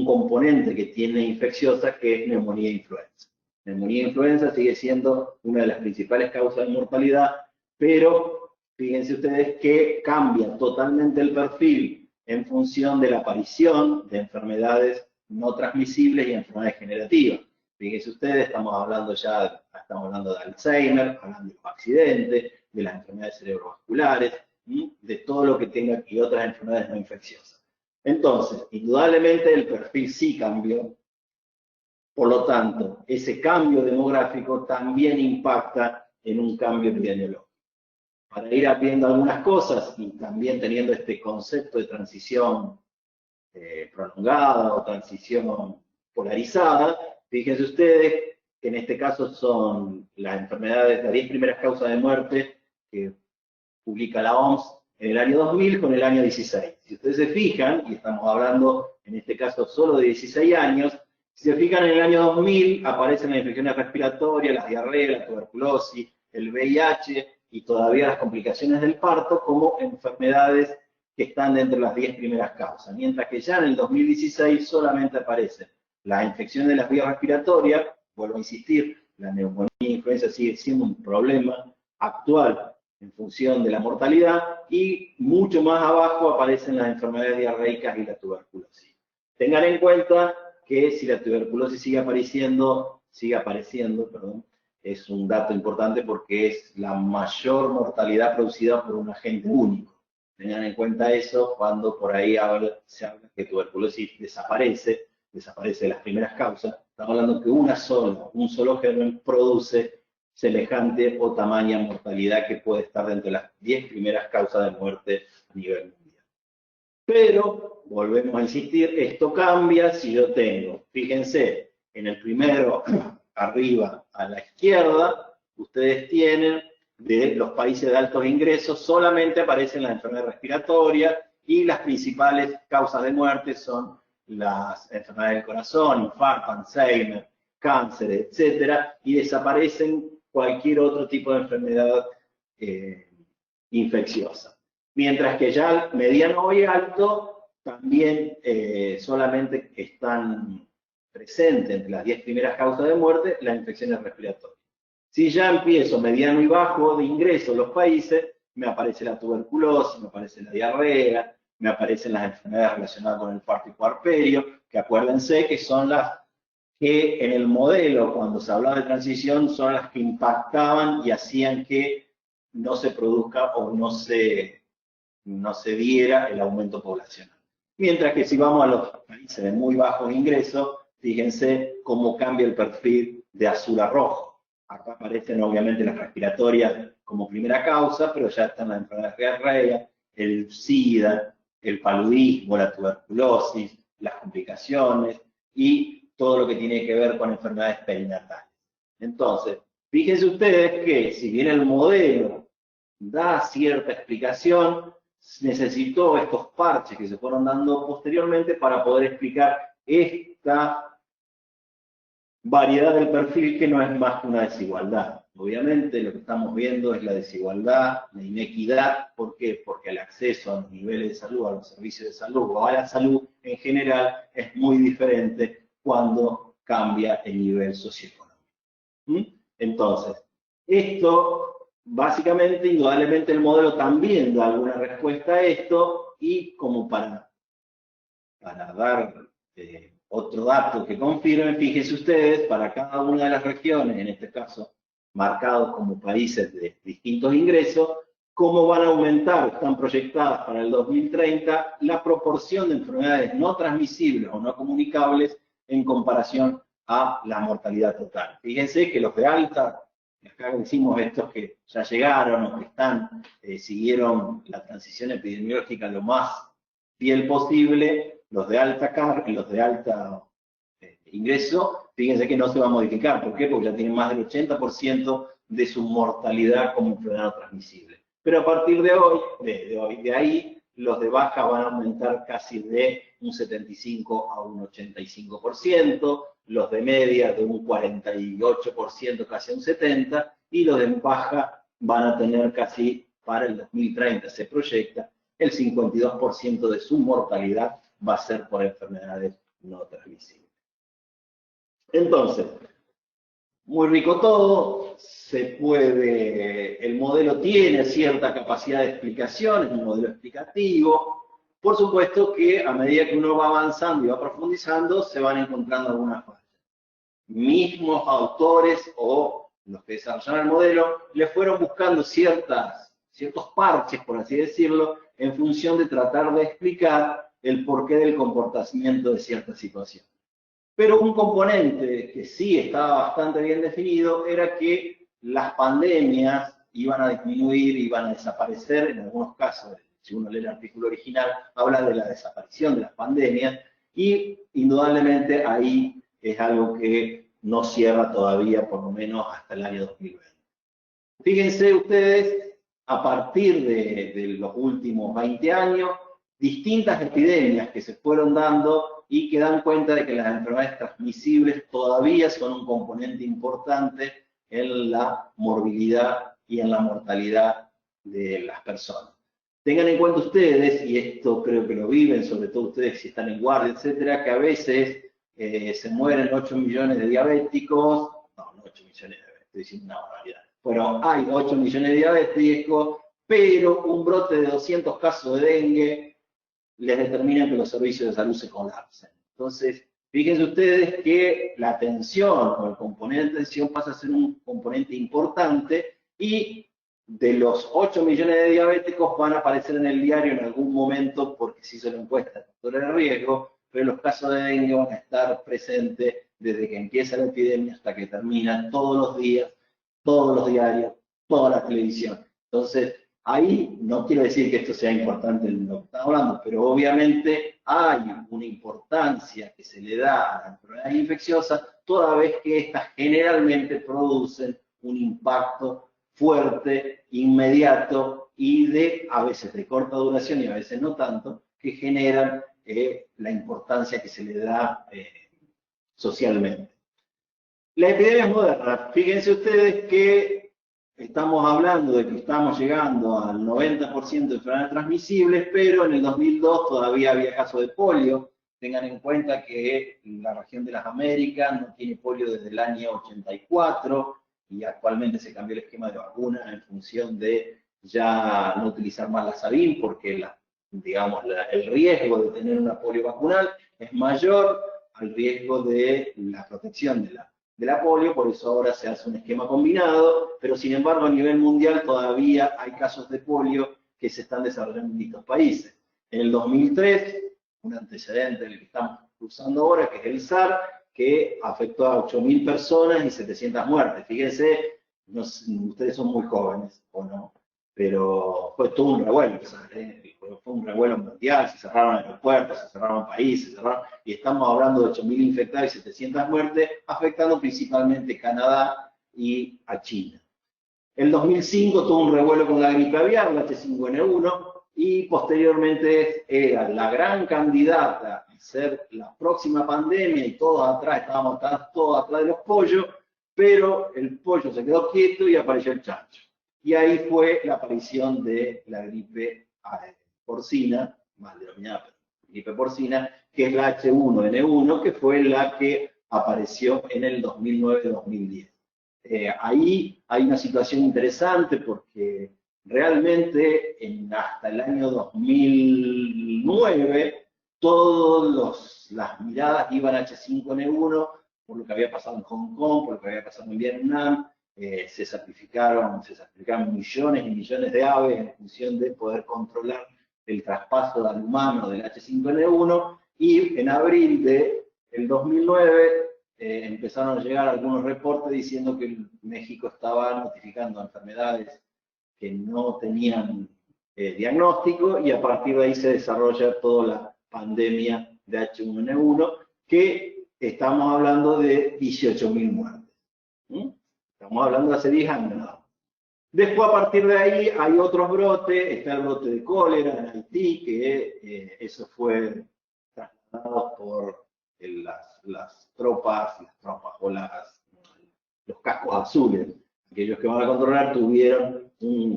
componente que tiene infecciosa, que es neumonía e influenza. Neumonía e influenza sigue siendo una de las principales causas de mortalidad, pero fíjense ustedes que cambia totalmente el perfil en función de la aparición de enfermedades no transmisibles y enfermedades generativas. Fíjense ustedes, estamos hablando de Alzheimer, hablando de los accidentes, de las enfermedades cerebrovasculares, de todo lo que tenga y otras enfermedades no infecciosas. Entonces, indudablemente el perfil sí cambió, por lo tanto, ese cambio demográfico también impacta en un cambio epidemiológico. Para ir viendo algunas cosas y también teniendo este concepto de transición prolongada o transición polarizada, fíjense ustedes que en este caso son las enfermedades, las 10 primeras causas de muerte que publica la OMS en el año 2000 con el año 16. Si ustedes se fijan, y estamos hablando en este caso solo de 16 años, si se fijan en el año 2000 aparecen las infecciones respiratorias, las diarreas, la tuberculosis, el VIH y todavía las complicaciones del parto como enfermedades que están dentro de las 10 primeras causas. Mientras que ya en el 2016 solamente aparecen las infecciones de las vías respiratorias, vuelvo a insistir, la neumonía e influenza sigue siendo un problema actual en función de la mortalidad, y mucho más abajo aparecen las enfermedades diarreicas y la tuberculosis. Tengan en cuenta que si la tuberculosis sigue apareciendo, es un dato importante porque es la mayor mortalidad producida por un agente único. Tengan en cuenta eso cuando por ahí se habla que tuberculosis desaparece de las primeras causas. Estamos hablando que un solo germen produce semejante o tamaña mortalidad que puede estar dentro de las 10 primeras causas de muerte a nivel mundial. Pero, volvemos a insistir, esto cambia si yo tengo, fíjense, en el primero, arriba a la izquierda, ustedes tienen de los países de altos ingresos, solamente aparecen las enfermedades respiratorias y las principales causas de muerte son las enfermedades del corazón, infarto, Alzheimer, cáncer, etcétera, y desaparecen cualquier otro tipo de enfermedad infecciosa. Mientras que ya mediano y alto también solamente están presentes entre las 10 primeras causas de muerte las infecciones respiratorias. Si ya empiezo mediano y bajo de ingreso en los países, me aparece la tuberculosis, me aparece la diarrea, me aparecen las enfermedades relacionadas con el parto y puerperio, que acuérdense que son las que en el modelo, cuando se hablaba de transición, son las que impactaban y hacían que no se produzca o no se diera el aumento poblacional. Mientras que si vamos a los países de muy bajos ingresos, fíjense cómo cambia el perfil de azul a rojo. Acá aparecen obviamente las respiratorias como primera causa, pero ya están las enfermedades diarrea, el SIDA, el paludismo, la tuberculosis, las complicaciones y todo lo que tiene que ver con enfermedades perinatales. Entonces, fíjense ustedes que si bien el modelo da cierta explicación, necesitó estos parches que se fueron dando posteriormente para poder explicar esta variedad del perfil, que no es más que una desigualdad. Obviamente lo que estamos viendo es la desigualdad, la inequidad. ¿Por qué? Porque el acceso a los niveles de salud, a los servicios de salud o a la salud en general es muy diferente cuando cambia el nivel socioeconómico. Entonces, esto básicamente, indudablemente el modelo también da alguna respuesta a esto, y como para dar otro dato que confirme, fíjense ustedes, para cada una de las regiones, en este caso marcados como países de distintos ingresos, cómo van a aumentar, están proyectadas para el 2030, la proporción de enfermedades no transmisibles o no comunicables en comparación a la mortalidad total. Fíjense que los de alta, acá decimos estos que ya llegaron o que están, siguieron la transición epidemiológica lo más fiel posible, los de alta carga, los de alta ingreso, fíjense que no se va a modificar. ¿Por qué? Porque ya tienen más del 80% de su mortalidad como enfermedad transmisible. Pero a partir de hoy, de ahí, los de baja van a aumentar casi de un 75 a un 85%, los de media de un 48%, casi a un 70%, y los de baja van a tener casi, para el 2030 se proyecta, el 52% de su mortalidad va a ser por enfermedades no transmisibles. Entonces, muy rico todo, se puede, el modelo tiene cierta capacidad de explicación, es un modelo explicativo. Por supuesto que a medida que uno va avanzando y va profundizando, se van encontrando algunas fallas. Mismos autores o los que desarrollaron el modelo le fueron buscando ciertos parches, por así decirlo, en función de tratar de explicar el porqué del comportamiento de cierta situación. Pero un componente que sí estaba bastante bien definido era que las pandemias iban a disminuir, iban a desaparecer, en algunos casos, si uno lee el artículo original, habla de la desaparición de las pandemias, y indudablemente ahí es algo que no cierra todavía, por lo menos hasta el año 2020. Fíjense ustedes, a partir de los últimos 20 años, distintas epidemias que se fueron dando y que dan cuenta de que las enfermedades transmisibles todavía son un componente importante en la morbilidad y en la mortalidad de las personas. Tengan en cuenta ustedes, y esto creo que lo viven, sobre todo ustedes si están en guardia, etcétera, que a veces se mueren 8 millones de diabéticos, no 8 millones de diabéticos, estoy diciendo una barbaridad, pero hay 8 millones de diabéticos, pero un brote de 200 casos de dengue les determina que los servicios de salud se colapsen. Entonces, fíjense ustedes que la atención o el componente de atención pasa a ser un componente importante y de los 8 millones de diabéticos van a aparecer en el diario en algún momento porque se hizo la encuesta de factores de riesgo, pero los casos de dengue van a estar presentes desde que empieza la epidemia hasta que termina todos los días, todos los diarios, toda la televisión. Entonces, ahí no quiero decir que esto sea importante en lo que estamos hablando, pero obviamente hay una importancia que se le da a las enfermedades infecciosas, toda vez que estas generalmente producen un impacto fuerte, inmediato y a veces de corta duración y a veces no tanto, que generan la importancia que se le da socialmente. La epidemia es moderna. Fíjense ustedes que estamos hablando de que estamos llegando al 90% de enfermedades transmisibles, pero en el 2002 todavía había casos de polio. Tengan en cuenta que la región de las Américas no tiene polio desde el año 84 y actualmente se cambió el esquema de vacunas en función de ya no utilizar más la Sabin porque digamos, el riesgo de tener una polio vacunal es mayor al riesgo de la protección de la polio, por eso ahora se hace un esquema combinado, pero sin embargo a nivel mundial todavía hay casos de polio que se están desarrollando en distintos países. En el 2003, un antecedente del que estamos usando ahora, que es el SARS, que afectó a 8.000 personas y 700 muertes. Fíjense, ustedes son muy jóvenes, ¿o no? Pero fue todo un revuelo, fue un revuelo mundial, se cerraron aeropuertos, se cerraron países, y estamos hablando de 8.000 infectados y 700 muertes, afectando principalmente Canadá y a China. El 2005 tuvo un revuelo con la gripe aviar, la H5N1, y posteriormente era la gran candidata a ser la próxima pandemia, y todos atrás, estábamos todos atrás de los pollos, pero el pollo se quedó quieto y apareció el chancho. Y ahí fue la aparición de la gripe porcina, mal denominada gripe porcina, que es la H1N1, que fue la que apareció en el 2009-2010. Ahí hay una situación interesante porque realmente hasta el año 2009 todas las miradas iban a H5N1 por lo que había pasado en Hong Kong, por lo que había pasado en Vietnam, se sacrificaron millones y millones de aves en función de poder controlar el traspaso al humano del H5N1, y en abril del 2009 empezaron a llegar algunos reportes diciendo que México estaba notificando enfermedades que no tenían diagnóstico, y a partir de ahí se desarrolla toda la pandemia de H1N1, que estamos hablando de 18.000 muertes. Estamos hablando de hace 10 años nada más. Después, a partir de ahí, hay otros brotes. Está el brote de cólera en Haití, que eso fue trasladado por las tropas o los cascos azules. Aquellos que van a controlar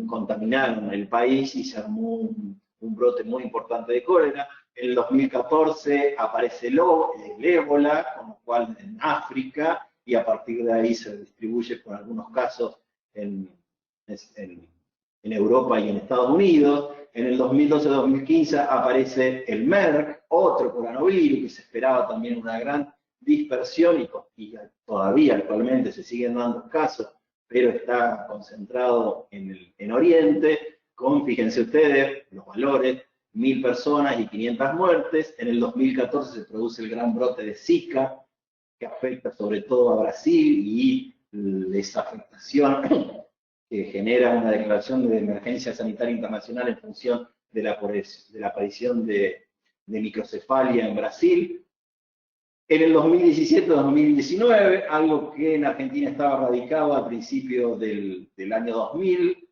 contaminaron el país y se armó un brote muy importante de cólera. En el 2014 aparece el ébola, con lo cual en África, y a partir de ahí se distribuye por algunos casos en Europa y en Estados Unidos. En el 2012-2015 aparece el MERS, otro coronavirus, que se esperaba también una gran dispersión, y todavía actualmente se siguen dando casos, pero está concentrado en Oriente, con, fíjense ustedes, los valores, 1.000 personas y 500 muertes. En el 2014 se produce el gran brote de Zika, que afecta sobre todo a Brasil, y esa afectación que genera una declaración de emergencia sanitaria internacional en función de la aparición de microcefalia en Brasil. En el 2017-2019, algo que en Argentina estaba radicado a principios del año 2000,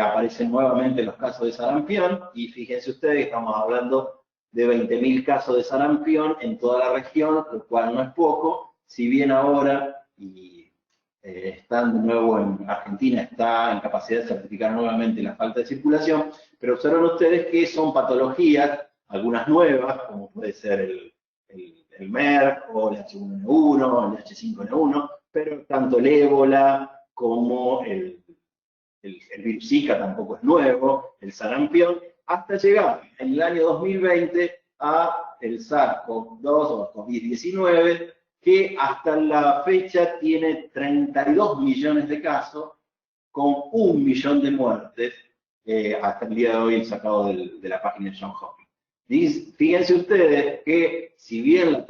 aparecen nuevamente los casos de sarampión, y fíjense ustedes, estamos hablando de 20.000 casos de sarampión en toda la región, lo cual no es poco, si bien ahora, están de nuevo en Argentina, está en capacidad de certificar nuevamente la falta de circulación, pero observen ustedes que son patologías, algunas nuevas, como puede ser el MERS o el H1N1, el H5N1, pero tanto el ébola como el virus Zika tampoco es nuevo, el sarampión, hasta llegar en el año 2020 a el SARS-CoV-2 o COVID-19, que hasta la fecha tiene 32 millones de casos, con 1 millón de muertes, hasta el día de hoy sacado de la página de John Hopkins. Fíjense ustedes que si bien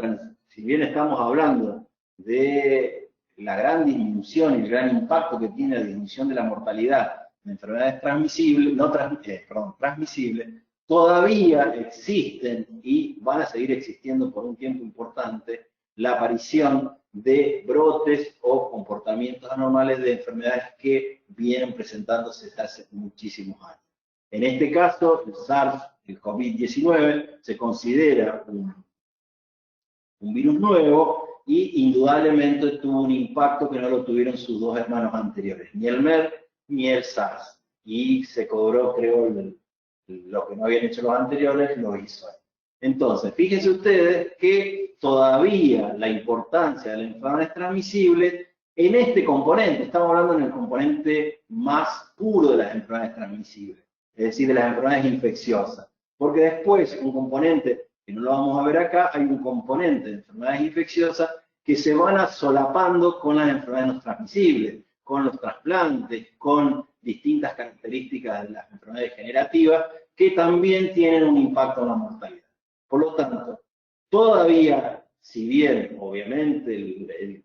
estamos hablando de la gran disminución y el gran impacto que tiene la disminución de la mortalidad de enfermedades transmisibles, todavía existen y van a seguir existiendo por un tiempo importante la aparición de brotes o comportamientos anormales de enfermedades que vienen presentándose desde hace muchísimos años. En este caso, el SARS, el COVID-19, se considera un virus nuevo, y indudablemente tuvo un impacto que no lo tuvieron sus dos hermanos anteriores, ni el MERS ni el SARS, y se cobró, creo, lo que no habían hecho los anteriores, lo hizo él. Entonces, fíjense ustedes que todavía la importancia de las enfermedades transmisibles en este componente, estamos hablando en el componente más puro de las enfermedades transmisibles, es decir, de las enfermedades infecciosas, porque después un componente, que no lo vamos a ver acá, hay un componente de enfermedades infecciosas que se van solapando con las enfermedades no transmisibles, con los trasplantes, con distintas características de las enfermedades degenerativas, que también tienen un impacto en la mortalidad. Por lo tanto, todavía, si bien obviamente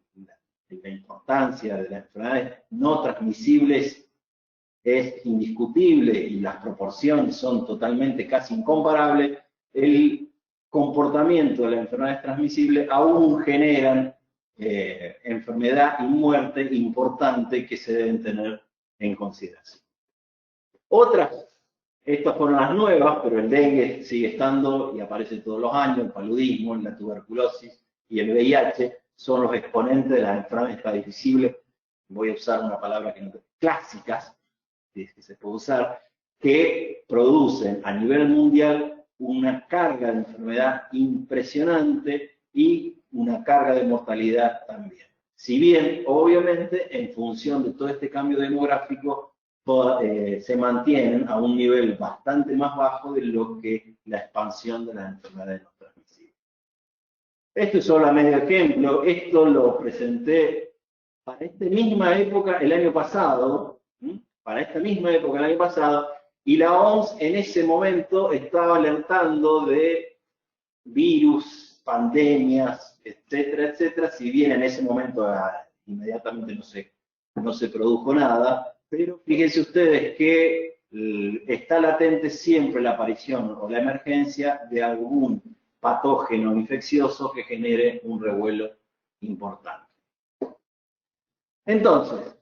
la importancia de las enfermedades no transmisibles es indiscutible y las proporciones son totalmente casi incomparables, el comportamiento de las enfermedades transmisibles aún generan enfermedad y muerte importante que se deben tener en consideración. Estas fueron las nuevas, pero el dengue sigue estando y aparece todos los años, el paludismo, la tuberculosis y el VIH son los exponentes de las enfermedades transmisibles, voy a usar una palabra que no clásicas, que se puede usar, que producen a nivel mundial una carga de enfermedad impresionante y una carga de mortalidad también. Si bien, obviamente, en función de todo este cambio demográfico, se mantienen a un nivel bastante más bajo de lo que la expansión de las enfermedades no transmisibles. Esto es solo a medio ejemplo, esto lo presenté para esta misma época el año pasado, para esta misma época el año pasado, y la OMS en ese momento estaba alertando de virus, pandemias, etcétera, etcétera, si bien en ese momento inmediatamente no se produjo nada, pero fíjense ustedes que está latente siempre la aparición o la emergencia de algún patógeno infeccioso que genere un revuelo importante. Entonces,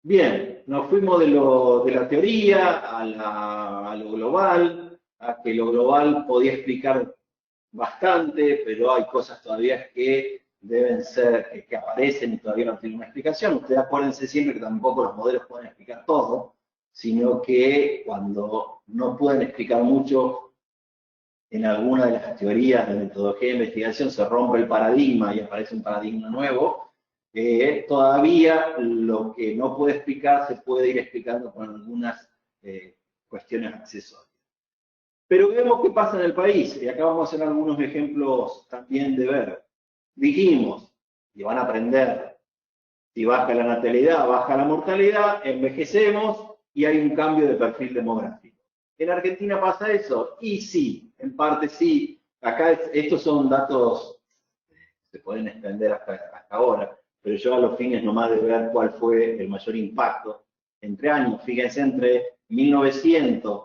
bien, nos fuimos de la teoría a lo global, a que lo global podía explicar bastante, pero hay cosas todavía que deben ser, que aparecen y todavía no tienen una explicación. Ustedes acuérdense siempre que tampoco los modelos pueden explicar todo, sino que cuando no pueden explicar mucho en alguna de las teorías de metodología de investigación se rompe el paradigma y aparece un paradigma nuevo, todavía lo que no puede explicar se puede ir explicando con algunas cuestiones accesorias. Pero vemos qué pasa en el país, y acá vamos a hacer algunos ejemplos también de ver. Dijimos, y van a aprender, si baja la natalidad, baja la mortalidad, envejecemos y hay un cambio de perfil demográfico. ¿En Argentina pasa eso? Y sí, en parte sí. Acá estos son datos, se pueden extender hasta ahora, pero yo a los fines nomás de ver cuál fue el mayor impacto entre años. Fíjense, entre 1900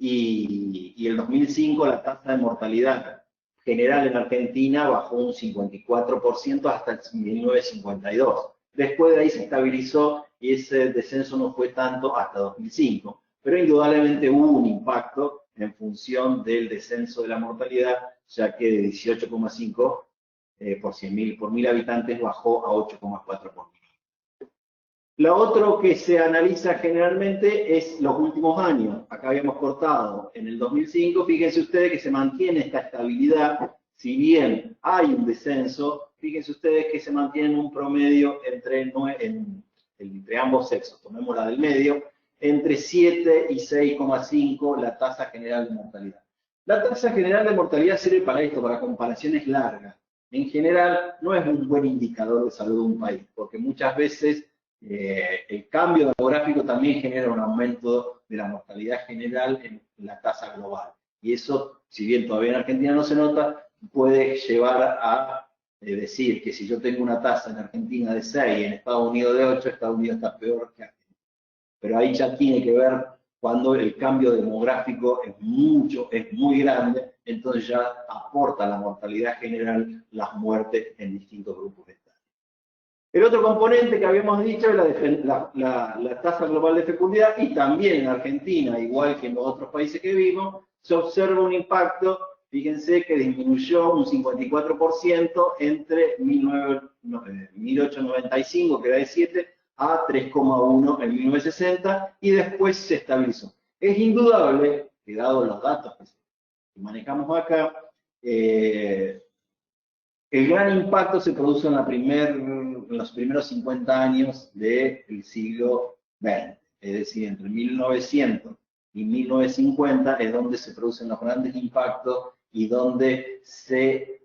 y el 2005 la tasa de mortalidad general en Argentina bajó un 54% hasta el 1952. Después de ahí se estabilizó y ese descenso no fue tanto hasta 2005. Pero indudablemente hubo un impacto en función del descenso de la mortalidad, ya que de 18,5 por 1000 habitantes bajó a 8,4 por mil. Lo otro que se analiza generalmente es los últimos años. Acá habíamos cortado en el 2005. Fíjense ustedes que se mantiene esta estabilidad. Si bien hay un descenso, fíjense ustedes que se mantiene un promedio entre ambos sexos. Tomemos la del medio, entre 7 y 6,5 la tasa general de mortalidad. La tasa general de mortalidad sirve para esto, para comparaciones largas. En general, no es un buen indicador de salud de un país, porque muchas veces el cambio demográfico también genera un aumento de la mortalidad general en la tasa global. Y eso, si bien todavía en Argentina no se nota, puede llevar a decir que si yo tengo una tasa en Argentina de 6 y en Estados Unidos de 8, Estados Unidos está peor que Argentina. Pero ahí ya tiene que ver cuando el cambio demográfico es muy grande, entonces ya aporta a la mortalidad general las muertes en distintos grupos etarios. El otro componente que habíamos dicho es la tasa global de fecundidad, y también en Argentina, igual que en los otros países que vimos, se observa un impacto. Fíjense que disminuyó un 54% entre 1895, que era de 7, a 3,1 en 1960, y después se estabilizó. Es indudable que, dado los datos que manejamos acá, el gran impacto se produce en los primeros 50 años del siglo XX, es decir, entre 1900 y 1950 es donde se producen los grandes impactos y donde se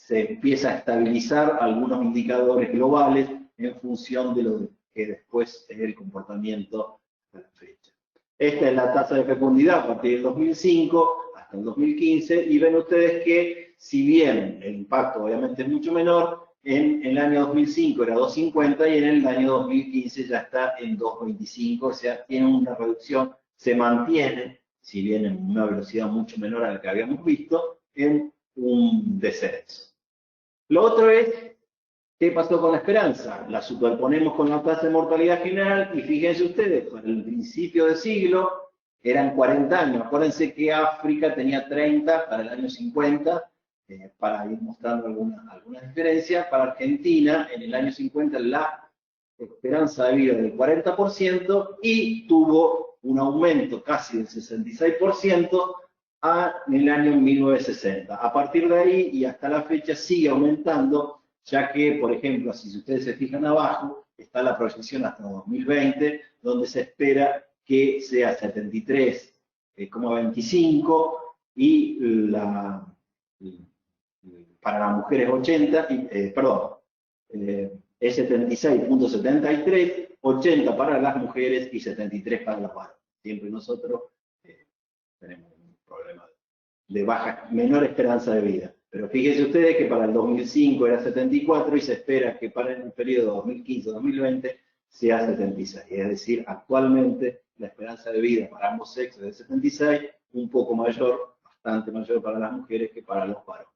empieza a estabilizar algunos indicadores globales en función de lo que después es el comportamiento de la fecha. Esta es la tasa de fecundidad a partir del 2005 hasta el 2015, y ven ustedes que, si bien el impacto obviamente es mucho menor, en el año 2005 era 2,50 y en el año 2015 ya está en 2,25, o sea, tiene una reducción, se mantiene, si bien en una velocidad mucho menor a la que habíamos visto, en un descenso. Lo otro es, ¿qué pasó con la esperanza? La superponemos con la tasa de mortalidad general y fíjense ustedes, para el principio del siglo eran 40 años. Acuérdense que África tenía 30 para el año 50, para ir mostrando algunas diferencias. Para Argentina, en el año 50, la esperanza de vida del 40% y tuvo un aumento casi del 66% en el año 1960. A partir de ahí y hasta la fecha sigue aumentando, ya que, por ejemplo, si ustedes se fijan abajo, está la proyección hasta 2020, donde se espera que sea 73,25 y para las mujeres 80, es 76,73, 80 para las mujeres y 73 para los varones. Siempre nosotros tenemos un problema de baja, menor esperanza de vida. Pero fíjense ustedes que para el 2005 era 74 y se espera que para el periodo 2015-2020 sea 76. Es decir, actualmente la esperanza de vida para ambos sexos es de 76, un poco mayor, bastante mayor para las mujeres que para los varones.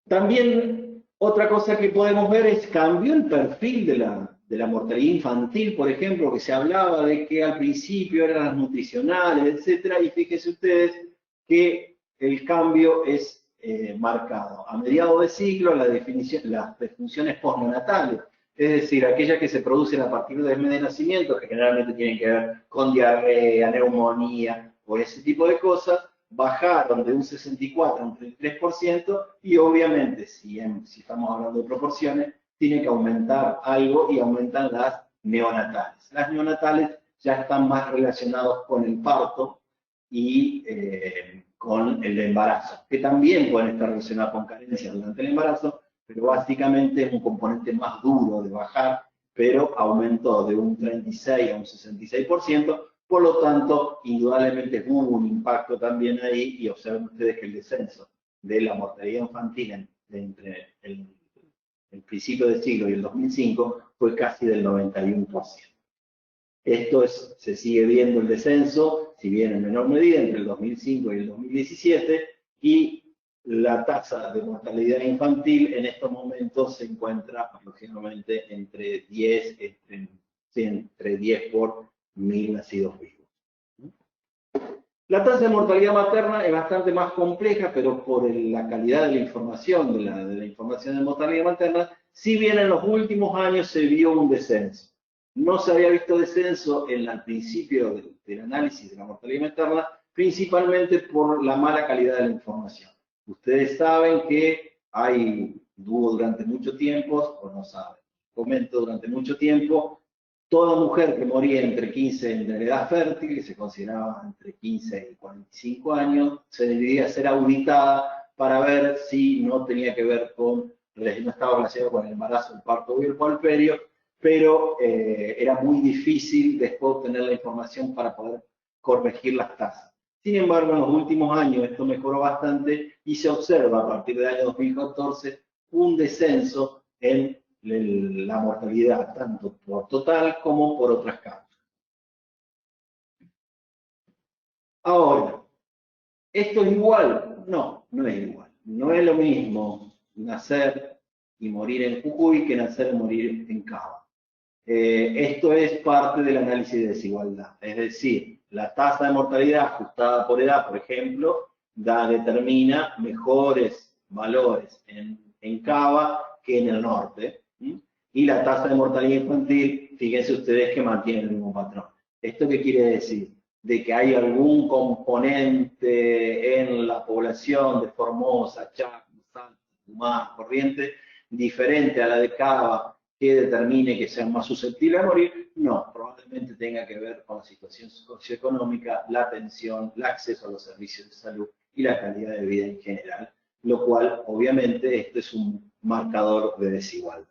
También otra cosa que podemos ver es cambió el perfil de la mortalidad infantil, por ejemplo, que se hablaba de que al principio eran las nutricionales, etcétera, y fíjense ustedes que el cambio es marcado. A mediados de siglo, las defunciones postnatales, es decir, aquellas que se producen a partir del mes de nacimiento, que generalmente tienen que ver con diarrea, neumonía o ese tipo de cosas, bajaron de un 64 a un 33% y obviamente, si estamos hablando de proporciones, tiene que aumentar algo y aumentan las neonatales. Las neonatales ya están más relacionados con el parto y con el embarazo, que también pueden estar relacionados con carencias durante el embarazo, pero básicamente es un componente más duro de bajar, pero aumentó de un 36 a un 66%, por lo tanto, indudablemente hubo un impacto también ahí y observen ustedes que el descenso de la mortalidad infantil entre el principio del siglo y el 2005 fue casi del 91%. Esto se sigue viendo el descenso, si bien en menor medida, entre el 2005 y el 2017, y la tasa de mortalidad infantil en estos momentos se encuentra aproximadamente entre 10 por 1000 nacidos vivos. La tasa de mortalidad materna es bastante más compleja, pero por la calidad de la información, de la información de mortalidad materna, si bien en los últimos años se vio un descenso. No se había visto descenso al principio del análisis de la mortalidad materna, principalmente por la mala calidad de la información. Ustedes saben que hubo durante mucho tiempo, o no saben, comento durante mucho tiempo, toda mujer que moría entre 15 en la edad fértil, que se consideraba entre 15 y 45 años, se debería ser auditada para ver si no tenía que ver con, no estaba relacionado con el embarazo, el parto o el puerperio, pero era muy difícil después obtener la información para poder corregir las tasas. Sin embargo, en los últimos años esto mejoró bastante y se observa a partir del año 2014 un descenso en la mortalidad, tanto por total como por otras causas. Ahora, ¿esto es igual? No, no es igual. No es lo mismo nacer y morir en Jujuy que nacer y morir en Cava. Esto es parte del análisis de desigualdad. Es decir, la tasa de mortalidad ajustada por edad, por ejemplo, determina mejores valores en Cava que en el norte. Y la tasa de mortalidad infantil, fíjense ustedes que mantiene el mismo patrón. ¿Esto qué quiere decir? De que hay algún componente en la población de Formosa, Chaco, Salta, Tucumán, Corrientes, diferente a la de Cava, que determine que sean más susceptibles a morir. No, probablemente tenga que ver con la situación socioeconómica, la atención, el acceso a los servicios de salud y la calidad de vida en general, lo cual obviamente esto es un marcador de desigualdad.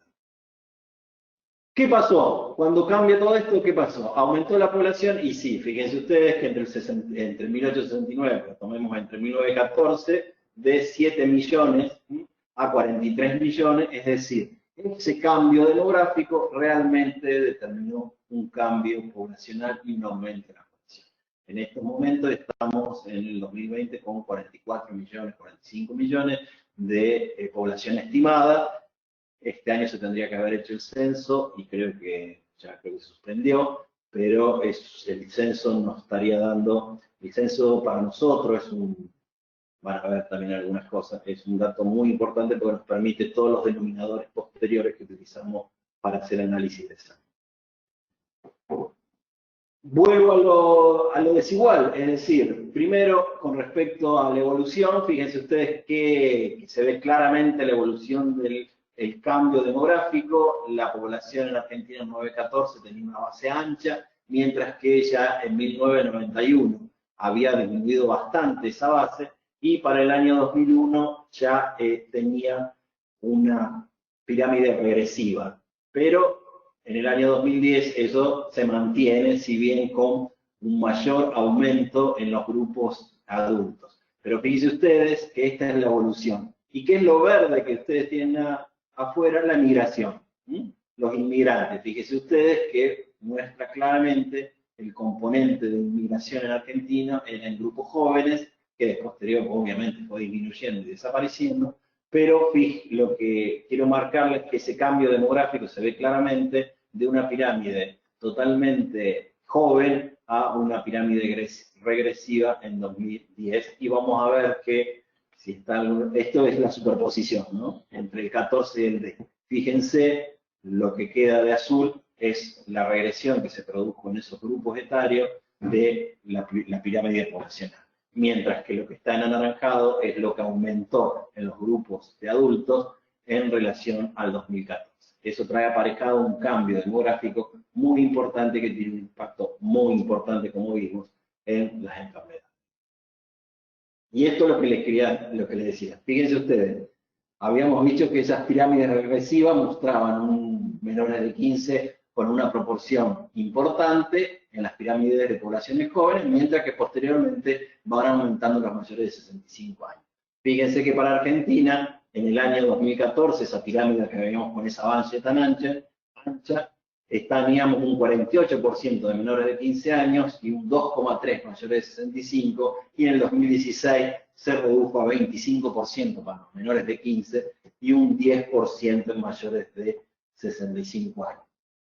¿Qué pasó? Cuando cambia todo esto, ¿qué pasó? Aumentó la población y sí, fíjense ustedes que entre 1869, tomemos entre 1914, de 7 millones a 43 millones, es decir, ese cambio demográfico realmente determinó un cambio poblacional y un aumento de la población. En estos momentos estamos en el 2020 con 44 millones, 45 millones de población estimada. Este año se tendría que haber hecho el censo y creo que se suspendió, pero el censo nos estaría dando, el censo para nosotros es van a ver también algunas cosas, es un dato muy importante porque nos permite todos los denominadores posteriores que utilizamos para hacer análisis de sangre. Vuelvo a lo desigual, es decir, primero con respecto a la evolución, fíjense ustedes que se ve claramente la evolución del cambio demográfico. La población en Argentina en 1914 tenía una base ancha, mientras que ya en 1991 había disminuido bastante esa base, y para el año 2001 ya tenía una pirámide regresiva. Pero en el año 2010 eso se mantiene, si bien con un mayor aumento en los grupos adultos. Pero fíjense ustedes que esta es la evolución. ¿Y qué es lo verde que ustedes tienen afuera? La migración. Los inmigrantes. Fíjense ustedes que muestra claramente el componente de inmigración en Argentina en grupos jóvenes, que de posterior obviamente fue disminuyendo y desapareciendo, pero lo que quiero marcarles es que ese cambio demográfico se ve claramente de una pirámide totalmente joven a una pirámide regresiva en 2010, y vamos a ver que si está, esto es la superposición, ¿no?, entre el 14 y el D. Fíjense, lo que queda de azul es la regresión que se produjo en esos grupos etarios de la pirámide poblacional, mientras que lo que está en anaranjado es lo que aumentó en los grupos de adultos en relación al 2014. Eso trae aparejado un cambio demográfico muy importante que tiene un impacto muy importante, como vimos, en las enfermedades. Y esto es lo que les decía. Fíjense ustedes, habíamos dicho que esas pirámides regresivas mostraban un menores de 15 con una proporción importante en las pirámides de poblaciones jóvenes, mientras que posteriormente van aumentando los mayores de 65 años. Fíjense que para Argentina, en el año 2014, esa pirámide que veíamos con esa avance tan ancha, teníamos un 48% de menores de 15 años y un 2,3% mayores de 65, y en el 2016 se redujo a 25% para los menores de 15 y un 10% en mayores de 65 años.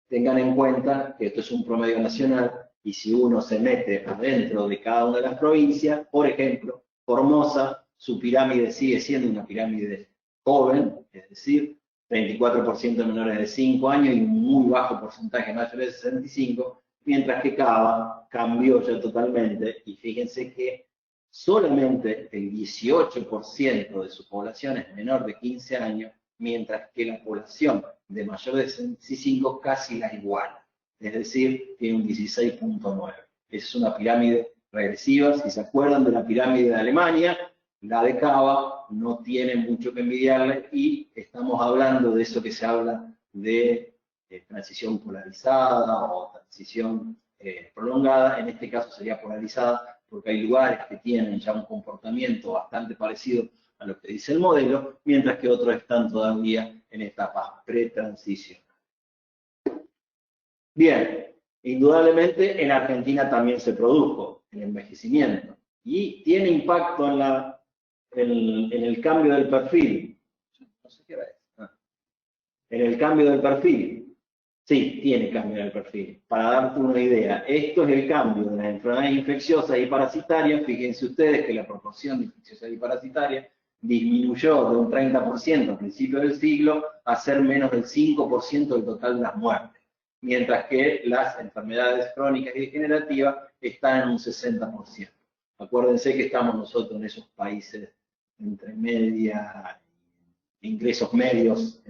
Tengan en cuenta que esto es un promedio nacional, y si uno se mete adentro de cada una de las provincias, por ejemplo, Formosa, su pirámide sigue siendo una pirámide joven, es decir, 34% de menores de 5 años y un muy bajo porcentaje de mayores de 65, mientras que Cava cambió ya totalmente, y fíjense que solamente el 18% de su población es menor de 15 años, mientras que la población de mayor de 65 casi la iguala, es decir, tiene un 16,9. Esa es una pirámide regresiva. Si se acuerdan de la pirámide de Alemania, la de Cava no tiene mucho que envidiarle, y estamos hablando de eso que se habla de transición polarizada o transición prolongada. En este caso sería polarizada, porque hay lugares que tienen ya un comportamiento bastante parecido a lo que dice el modelo, mientras que otros están todavía en etapas pretransición. Bien, indudablemente en Argentina también se produjo el envejecimiento, y tiene impacto en el cambio del perfil. No sé qué era eso. En el cambio del perfil. Sí, tiene cambio en el perfil. Para darte una idea, esto es el cambio de las enfermedades infecciosas y parasitarias. Fíjense ustedes que la proporción de infecciosas y parasitarias disminuyó de un 30% al principio del siglo a ser menos del 5% del total de las muertes, mientras que las enfermedades crónicas y degenerativas están en un 60%. Acuérdense que estamos nosotros en esos países entre ingresos medios,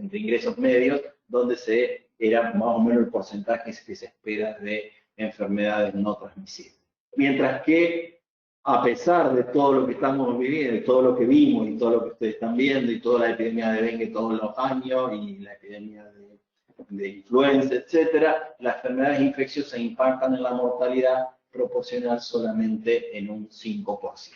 donde era más o menos el porcentaje que se espera de enfermedades no transmisibles. Mientras que, a pesar de todo lo que estamos viviendo, y todo lo que vimos, y todo lo que ustedes están viendo, y toda la epidemia de dengue todos los años, y la epidemia de influenza, etcétera, las enfermedades infecciosas impactan en la mortalidad proporcional solamente en un 5%.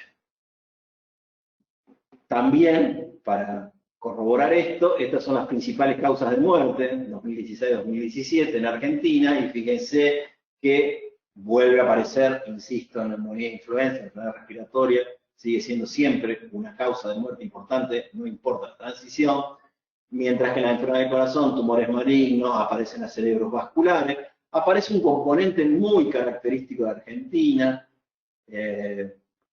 También, para corroborar esto, estas son las principales causas de muerte en 2016-2017 en Argentina, y fíjense que vuelve a aparecer, insisto, en la neumonía, influenza, enfermedad respiratoria, sigue siendo siempre una causa de muerte importante, no importa la transición, mientras que en la enfermedad del corazón, tumores malignos, aparecen las cerebros vasculares, aparece un componente muy característico de Argentina,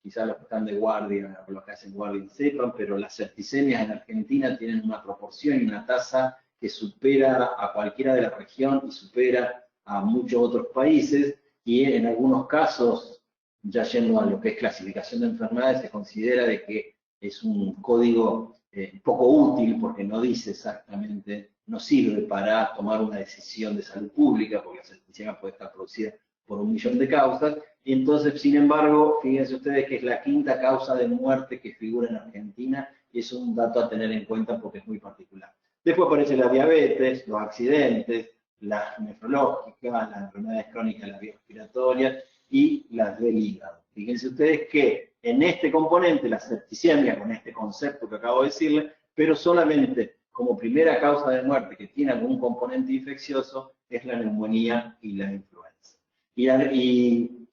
quizás los que están de guardia, los que hacen guardia sepan, pero las septicemias en Argentina tienen una proporción y una tasa que supera a cualquiera de la región y supera a muchos otros países, y en algunos casos, ya yendo a lo que es clasificación de enfermedades, se considera de que es un código poco útil, porque no dice exactamente, no sirve para tomar una decisión de salud pública, porque la septicemia puede estar producida por 1 millón de causas, y entonces, sin embargo, fíjense ustedes que es la 5ª causa de muerte que figura en Argentina, y es un dato a tener en cuenta porque es muy particular. Después aparece la diabetes, los accidentes, las nefrológicas, las enfermedades crónicas, las vías respiratorias y las del hígado. Fíjense ustedes que en este componente, la septicemia, con este concepto que acabo de decirles, pero solamente como primera causa de muerte que tiene algún componente infeccioso, es la neumonía y la influenza. Y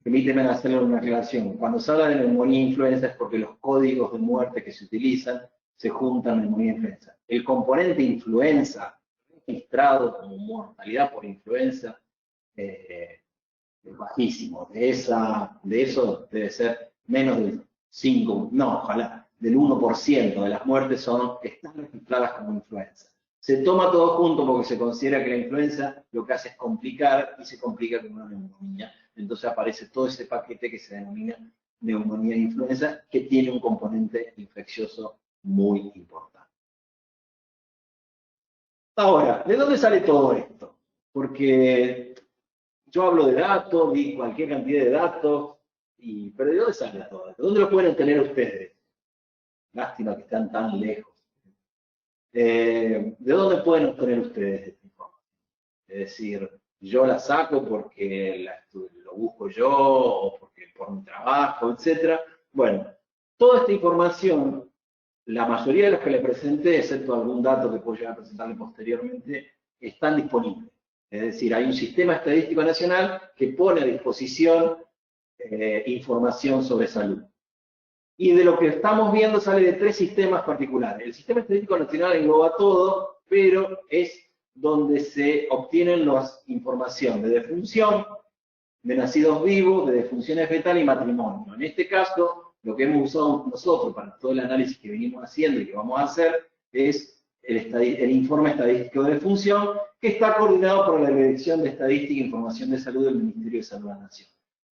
permíteme hacerle una aclaración. Cuando se habla de neumonía e influenza es porque los códigos de muerte que se utilizan se juntan neumonía e influenza. El componente influenza registrado como mortalidad por influenza es bajísimo. De eso debe ser menos del 5, no, ojalá, del 1% de las muertes están registradas como influenza. Se toma todo junto porque se considera que la influenza lo que hace es complicar y se complica con una neumonía. Entonces aparece todo ese paquete que se denomina neumonía e influenza, que tiene un componente infeccioso muy importante. Ahora, ¿de dónde sale todo esto? Porque yo hablo de datos, vi cualquier cantidad de datos, pero ¿de dónde sale todo esto? ¿Dónde lo pueden tener ustedes? Lástima que están tan lejos. ¿De dónde pueden obtener ustedes esta información? Es decir, yo la saco porque lo busco yo, o porque por mi trabajo, etc. Bueno, toda esta información, la mayoría de los que le presenté, excepto algún dato que puedo llegar a presentarle posteriormente, están disponibles. Es decir, hay un sistema estadístico nacional que pone a disposición información sobre salud. Y de lo que estamos viendo sale de 3 sistemas particulares. El sistema estadístico nacional engloba todo, pero es donde se obtienen las información de defunción, de nacidos vivos, de defunciones fetal y matrimonio. En este caso, lo que hemos usado nosotros para todo el análisis que venimos haciendo y que vamos a hacer es el informe estadístico de defunción, que está coordinado por la Dirección de Estadística e Información de Salud del Ministerio de Salud de la Nación.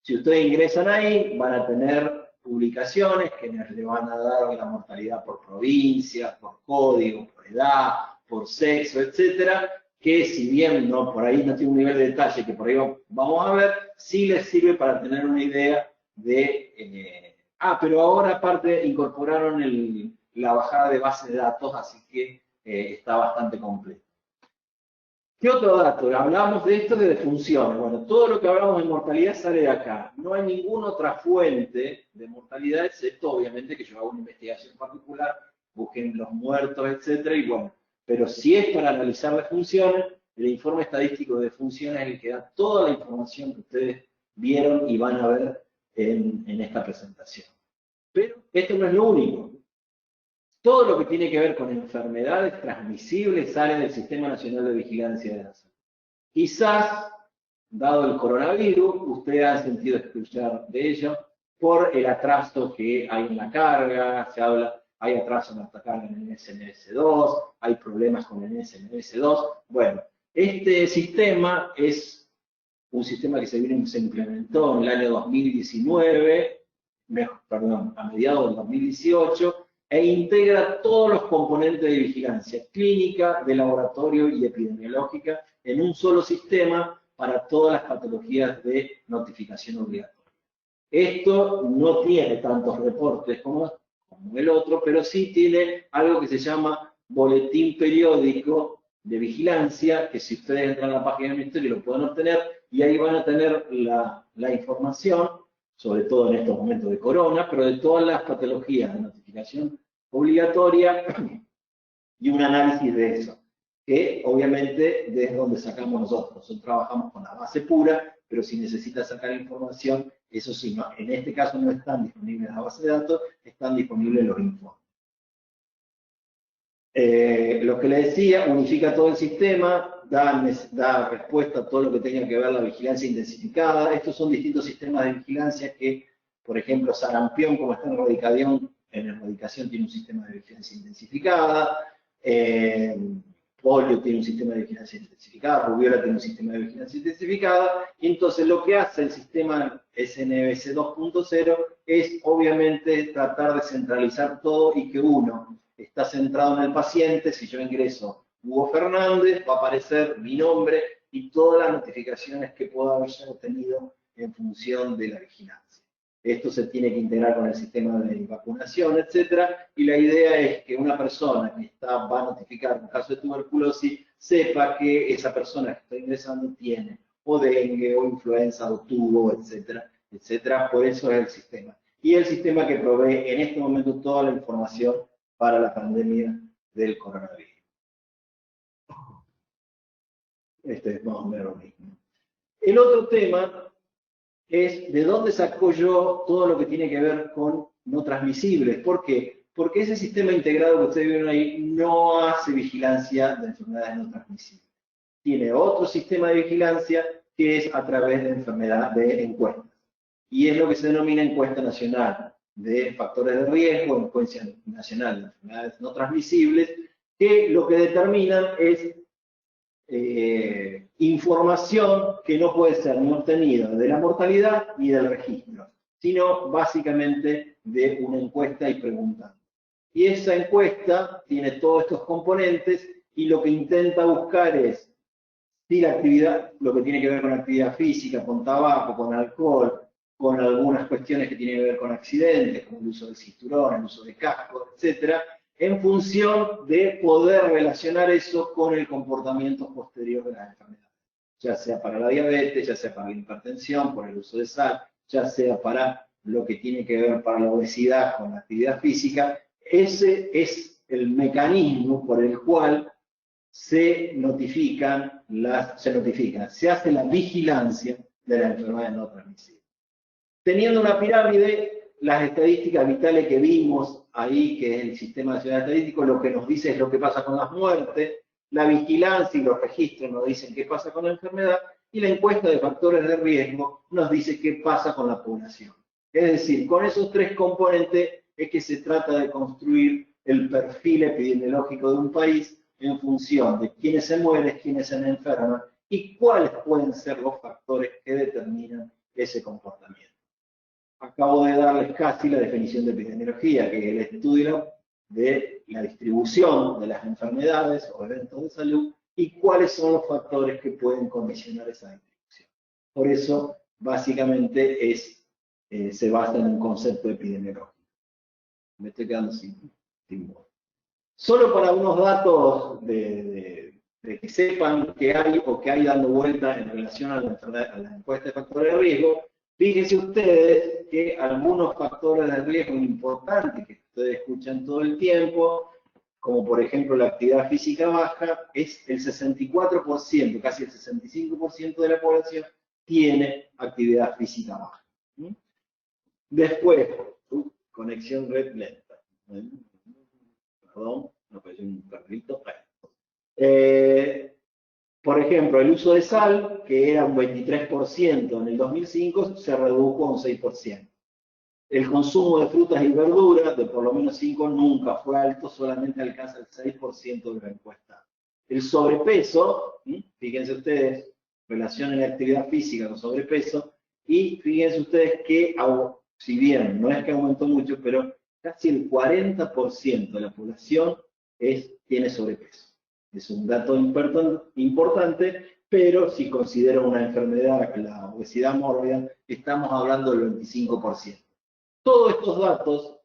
Si ustedes ingresan ahí, van a tener publicaciones que le van a dar la mortalidad por provincia, por código, por edad, por sexo, etcétera, que si bien por ahí no tiene un nivel de detalle que por ahí vamos a ver, sí les sirve para tener una idea de... pero ahora aparte incorporaron la bajada de base de datos, así que está bastante completo. ¿Qué otro dato? Hablamos de esto de defunciones. Bueno, todo lo que hablamos de mortalidad sale de acá. No hay ninguna otra fuente de mortalidad, excepto obviamente que yo hago una investigación particular, busquen los muertos, etcétera, y bueno, pero si es para analizar defunciones, el informe estadístico de defunciones es el que da toda la información que ustedes vieron y van a ver en esta presentación. Pero esto no es lo único. Todo lo que tiene que ver con enfermedades transmisibles sale del Sistema Nacional de Vigilancia de la Salud. Quizás, dado el coronavirus, ustedes han sentido escuchar de ello por el atraso que hay en la carga, se habla, hay atraso en la carga en el SNS2, hay problemas con el SNS2. Bueno, este sistema es un sistema que se implementó en el año 2019, perdón, a mediados del 2018, e integra todos los componentes de vigilancia clínica, de laboratorio y epidemiológica en un solo sistema para todas las patologías de notificación obligatoria. Esto no tiene tantos reportes como el otro, pero sí tiene algo que se llama boletín periódico de vigilancia, que si ustedes entran a la página del Ministerio lo pueden obtener, y ahí van a tener la información, sobre todo en estos momentos de corona, pero de todas las patologías de notificación obligatoria y un análisis de eso, que obviamente es donde sacamos nosotros. Nosotros trabajamos con la base pura, pero si necesita sacar información, eso sí, no, en este caso no están disponibles las bases de datos, están disponibles los informes. Lo que le decía, unifica todo el sistema, da respuesta a todo lo que tenga que ver la vigilancia intensificada. Estos son distintos sistemas de vigilancia que, por ejemplo, sarampión, como está en erradicación tiene un sistema de vigilancia intensificada, polio tiene un sistema de vigilancia intensificada, rubiola tiene un sistema de vigilancia intensificada, y entonces lo que hace el sistema SNVS 2.0 es obviamente tratar de centralizar todo y que uno está centrado en el paciente. Si yo ingreso Hugo Fernández, va a aparecer mi nombre y todas las notificaciones que pueda haber tenido en función de la vigilancia. esto se tiene que integrar con el sistema de vacunación, etcétera, y la idea es que una persona que va a notificar un caso de tuberculosis sepa que esa persona que está ingresando tiene o dengue, o influenza, o tubo, etcétera, etcétera. Por eso es el sistema. Y el sistema que provee en este momento toda la información para la pandemia del coronavirus. Este es más o menos lo mismo. El otro tema es de dónde saco yo todo lo que tiene que ver con no transmisibles. ¿Por qué? Porque ese sistema integrado que ustedes vieron ahí no hace vigilancia de enfermedades no transmisibles. Tiene otro sistema de vigilancia que es a través de encuestas. Y es lo que se denomina encuesta nacional de factores de riesgo, encuesta nacional de enfermedades no transmisibles, que lo que determinan es información que no puede ser ni obtenida de la mortalidad ni del registro, sino básicamente de una encuesta y preguntando. Y esa encuesta tiene todos estos componentes y lo que intenta buscar es si la actividad, lo que tiene que ver con actividad física, con tabaco, con alcohol, con algunas cuestiones que tienen que ver con accidentes, como el uso del cinturón, el uso de casco, etcétera, en función de poder relacionar eso con el comportamiento posterior de la enfermedad, ya sea para la diabetes, ya sea para la hipertensión, por el uso de sal, ya sea para lo que tiene que ver para la obesidad con la actividad física. Ese es el mecanismo por el cual se hace la vigilancia de la enfermedad no transmisible. Teniendo una pirámide, las estadísticas vitales que vimos ahí, que es el Sistema Nacional Estadístico, lo que nos dice es lo que pasa con las muertes, la vigilancia y los registros nos dicen qué pasa con la enfermedad, y la encuesta de factores de riesgo nos dice qué pasa con la población. Es decir, con esos tres componentes es que se trata de construir el perfil epidemiológico de un país en función de quiénes se mueren, quiénes se enferman y cuáles pueden ser los factores que determinan ese comportamiento. Acabo de darles casi la definición de epidemiología, que es el estudio de la distribución de las enfermedades o eventos de salud y cuáles son los factores que pueden condicionar esa distribución. Por eso, básicamente, se basa en un concepto epidemiológico. Me estoy quedando sin voz. Solo para unos datos de que sepan que hay o que hay dando vuelta en relación a la encuesta de factores de riesgo, fíjense ustedes que algunos factores de riesgo importantes que ustedes escuchan todo el tiempo, como por ejemplo la actividad física baja, es el 64%, casi el 65% de la población tiene actividad física baja. Después, conexión red lenta. Perdón, no apareció un carrito. Por ejemplo, el uso de sal, que era un 23% en el 2005, se redujo a un 6%. El consumo de frutas y verduras, de por lo menos 5, nunca fue alto, solamente alcanza el 6% de la encuesta. El sobrepeso, fíjense ustedes, relacionen la actividad física con sobrepeso, y fíjense ustedes que, si bien no es que aumentó mucho, pero casi el 40% de la población tiene sobrepeso. Es un dato importante, pero si considero una enfermedad, la obesidad mórbida, estamos hablando del 25%. Todos estos datos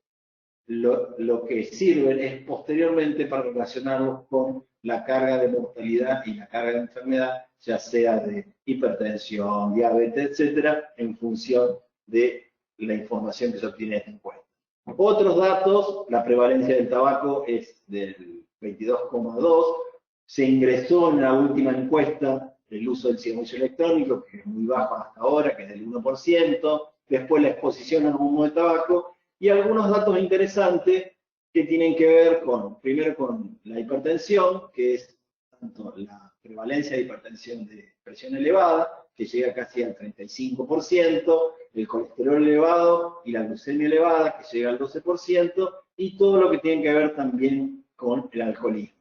lo que sirven es posteriormente para relacionarlos con la carga de mortalidad y la carga de enfermedad, ya sea de hipertensión, diabetes, etcétera, en función de la información que se obtiene de esta encuesta. Otros datos, la prevalencia del tabaco es del 22,2%, se ingresó en la última encuesta el uso del cigarrillo electrónico, que es muy bajo hasta ahora, que es del 1%, después la exposición al humo de tabaco, y algunos datos interesantes que tienen que ver primero con la hipertensión, que es tanto la prevalencia de hipertensión de presión elevada, que llega casi al 35%, el colesterol elevado y la glucemia elevada, que llega al 12%, y todo lo que tiene que ver también con el alcoholismo.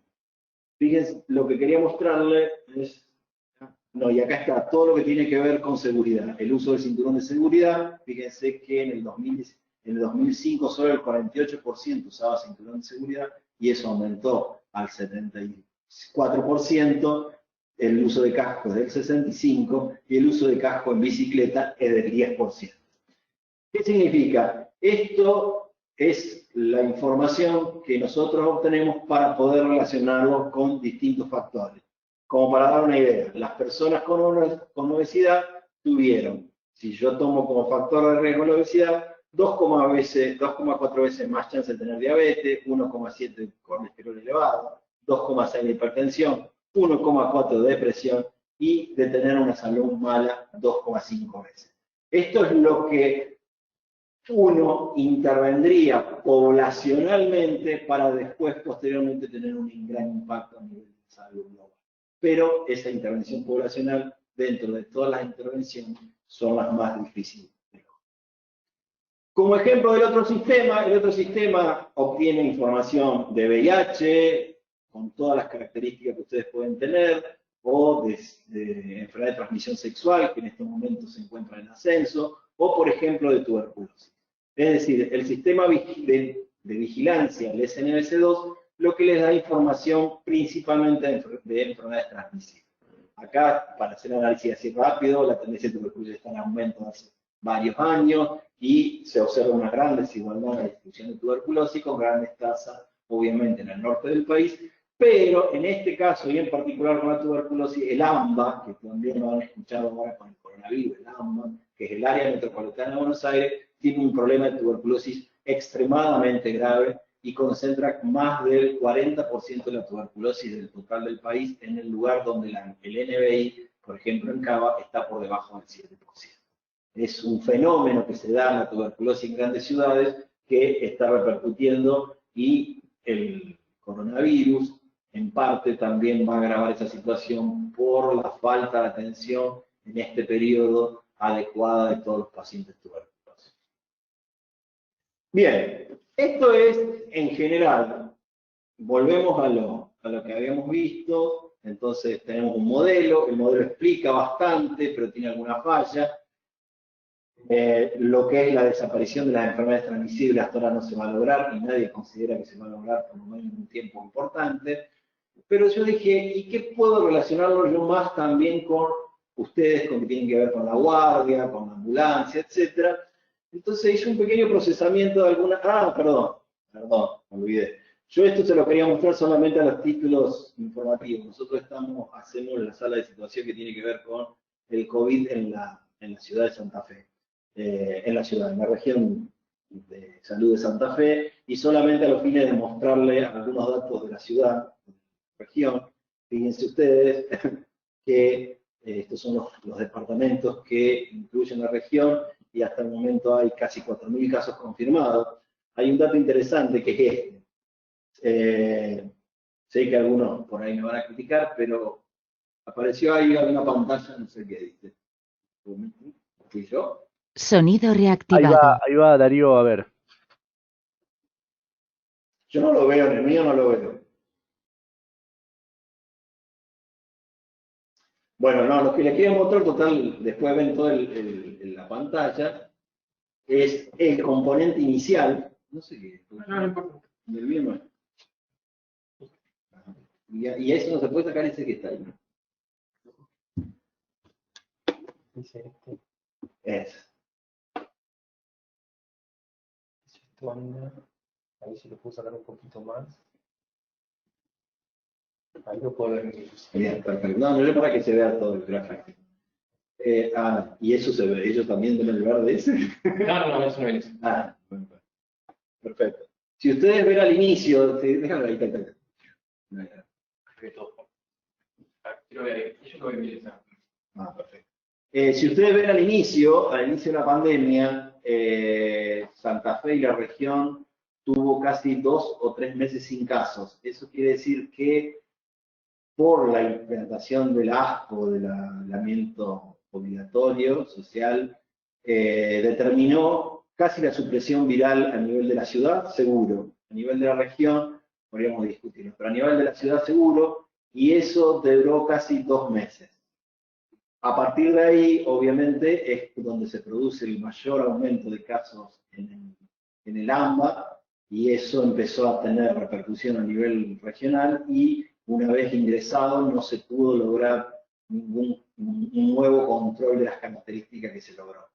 Fíjense, lo que quería mostrarle es, y acá está todo lo que tiene que ver con seguridad. El uso del cinturón de seguridad, fíjense que en el 2005 solo el 48% usaba cinturón de seguridad y eso aumentó al 74%, el uso de casco es del 65% y el uso de casco en bicicleta es del 10%. ¿Qué significa? Esto es la información que nosotros obtenemos para poder relacionarlo con distintos factores. Como para dar una idea, las personas con obesidad tuvieron, si yo tomo como factor de riesgo la obesidad, 2,4 veces más chance de tener diabetes, 1,7 de colesterol elevado, 2,6 de hipertensión, 1,4 de depresión y de tener una salud mala 2,5 veces. Esto es lo que uno intervendría poblacionalmente para después, posteriormente, tener un gran impacto a nivel de salud global. Pero esa intervención poblacional, dentro de todas las intervenciones, son las más difíciles. Como ejemplo del otro sistema, el otro sistema obtiene información de VIH, con todas las características que ustedes pueden tener, o de enfermedad de transmisión sexual, que en este momento se encuentra en ascenso, o por ejemplo de tuberculosis. Es decir, el sistema de vigilancia, el SNBC2, lo que les da información principalmente de enfermedades transmisibles. Acá, para hacer análisis así rápido, la tendencia de tuberculosis está en aumento hace varios años y se observa una gran desigualdad en la distribución de tuberculosis con grandes tasas, obviamente, en el norte del país, pero en este caso, y en particular con la tuberculosis, el AMBA, que también lo han escuchado ahora con el coronavirus, el AMBA, que es el área metropolitana de Buenos Aires, tiene un problema de tuberculosis extremadamente grave y concentra más del 40% de la tuberculosis del total del país en el lugar donde el NBI, por ejemplo en Cava, está por debajo del 7%. Es un fenómeno que se da en la tuberculosis en grandes ciudades que está repercutiendo y el coronavirus en parte también va a agravar esa situación por la falta de atención en este periodo adecuada de todos los pacientes tuberculosos. Bien, esto es en general. Volvemos a lo que habíamos visto. Entonces tenemos un modelo, el modelo explica bastante, pero tiene alguna falla. Lo que es la desaparición de las enfermedades transmisibles hasta ahora no se va a lograr y nadie considera que se va a lograr por lo menos en un tiempo importante. Pero yo dije, ¿y qué puedo relacionarlo yo más también con ustedes, con que tienen que ver con la guardia, con la ambulancia, etcétera? Entonces hice un pequeño procesamiento de algunas... Ah, perdón, me olvidé. Yo esto se lo quería mostrar solamente a los títulos informativos. Nosotros hacemos la sala de situación que tiene que ver con el COVID en la ciudad de Santa Fe. En la región de salud de Santa Fe, y solamente a los fines de mostrarle algunos datos de la ciudad, región. Fíjense ustedes que estos son los departamentos que incluyen la región y hasta el momento hay casi 4.000 casos confirmados. Hay un dato interesante que es este. Sé que algunos por ahí me van a criticar, pero apareció ahí una pantalla, no sé qué dice. ¿Fui yo? Sonido reactivado. Ahí va Darío, a ver. Yo no lo veo, en el mío no lo veo. Bueno, no, lo que les quiero mostrar, total, después ven todo la pantalla, es el componente inicial. No sé qué. No importa. Del bien, y eso no se puede sacar ese que está ahí. Es. A ver si lo puedo sacar un poquito más. Ahí lo puedo ver. Bien, perfecto. No, no es para que se vea todo el gráfico. Y eso se ve, ellos también deben ver de ese. No, eso no es. Bueno, perfecto. Si ustedes ven al inicio, déjame ahí, Perfecto. Quiero ver, yo lo voy a ver. Perfecto. Si ustedes ven al inicio de la pandemia, Santa Fe y la región tuvo casi 2 o 3 meses sin casos. Eso quiere decir que por la implementación del ASPO, del aislamiento obligatorio social, determinó casi la supresión viral a nivel de la ciudad, seguro. A nivel de la región, podríamos discutirlo, pero a nivel de la ciudad, seguro, y eso duró casi 2 meses. A partir de ahí, obviamente, es donde se produce el mayor aumento de casos en el AMBA, y eso empezó a tener repercusión a nivel regional, y una vez ingresado no se pudo lograr un nuevo control de las características que se logró.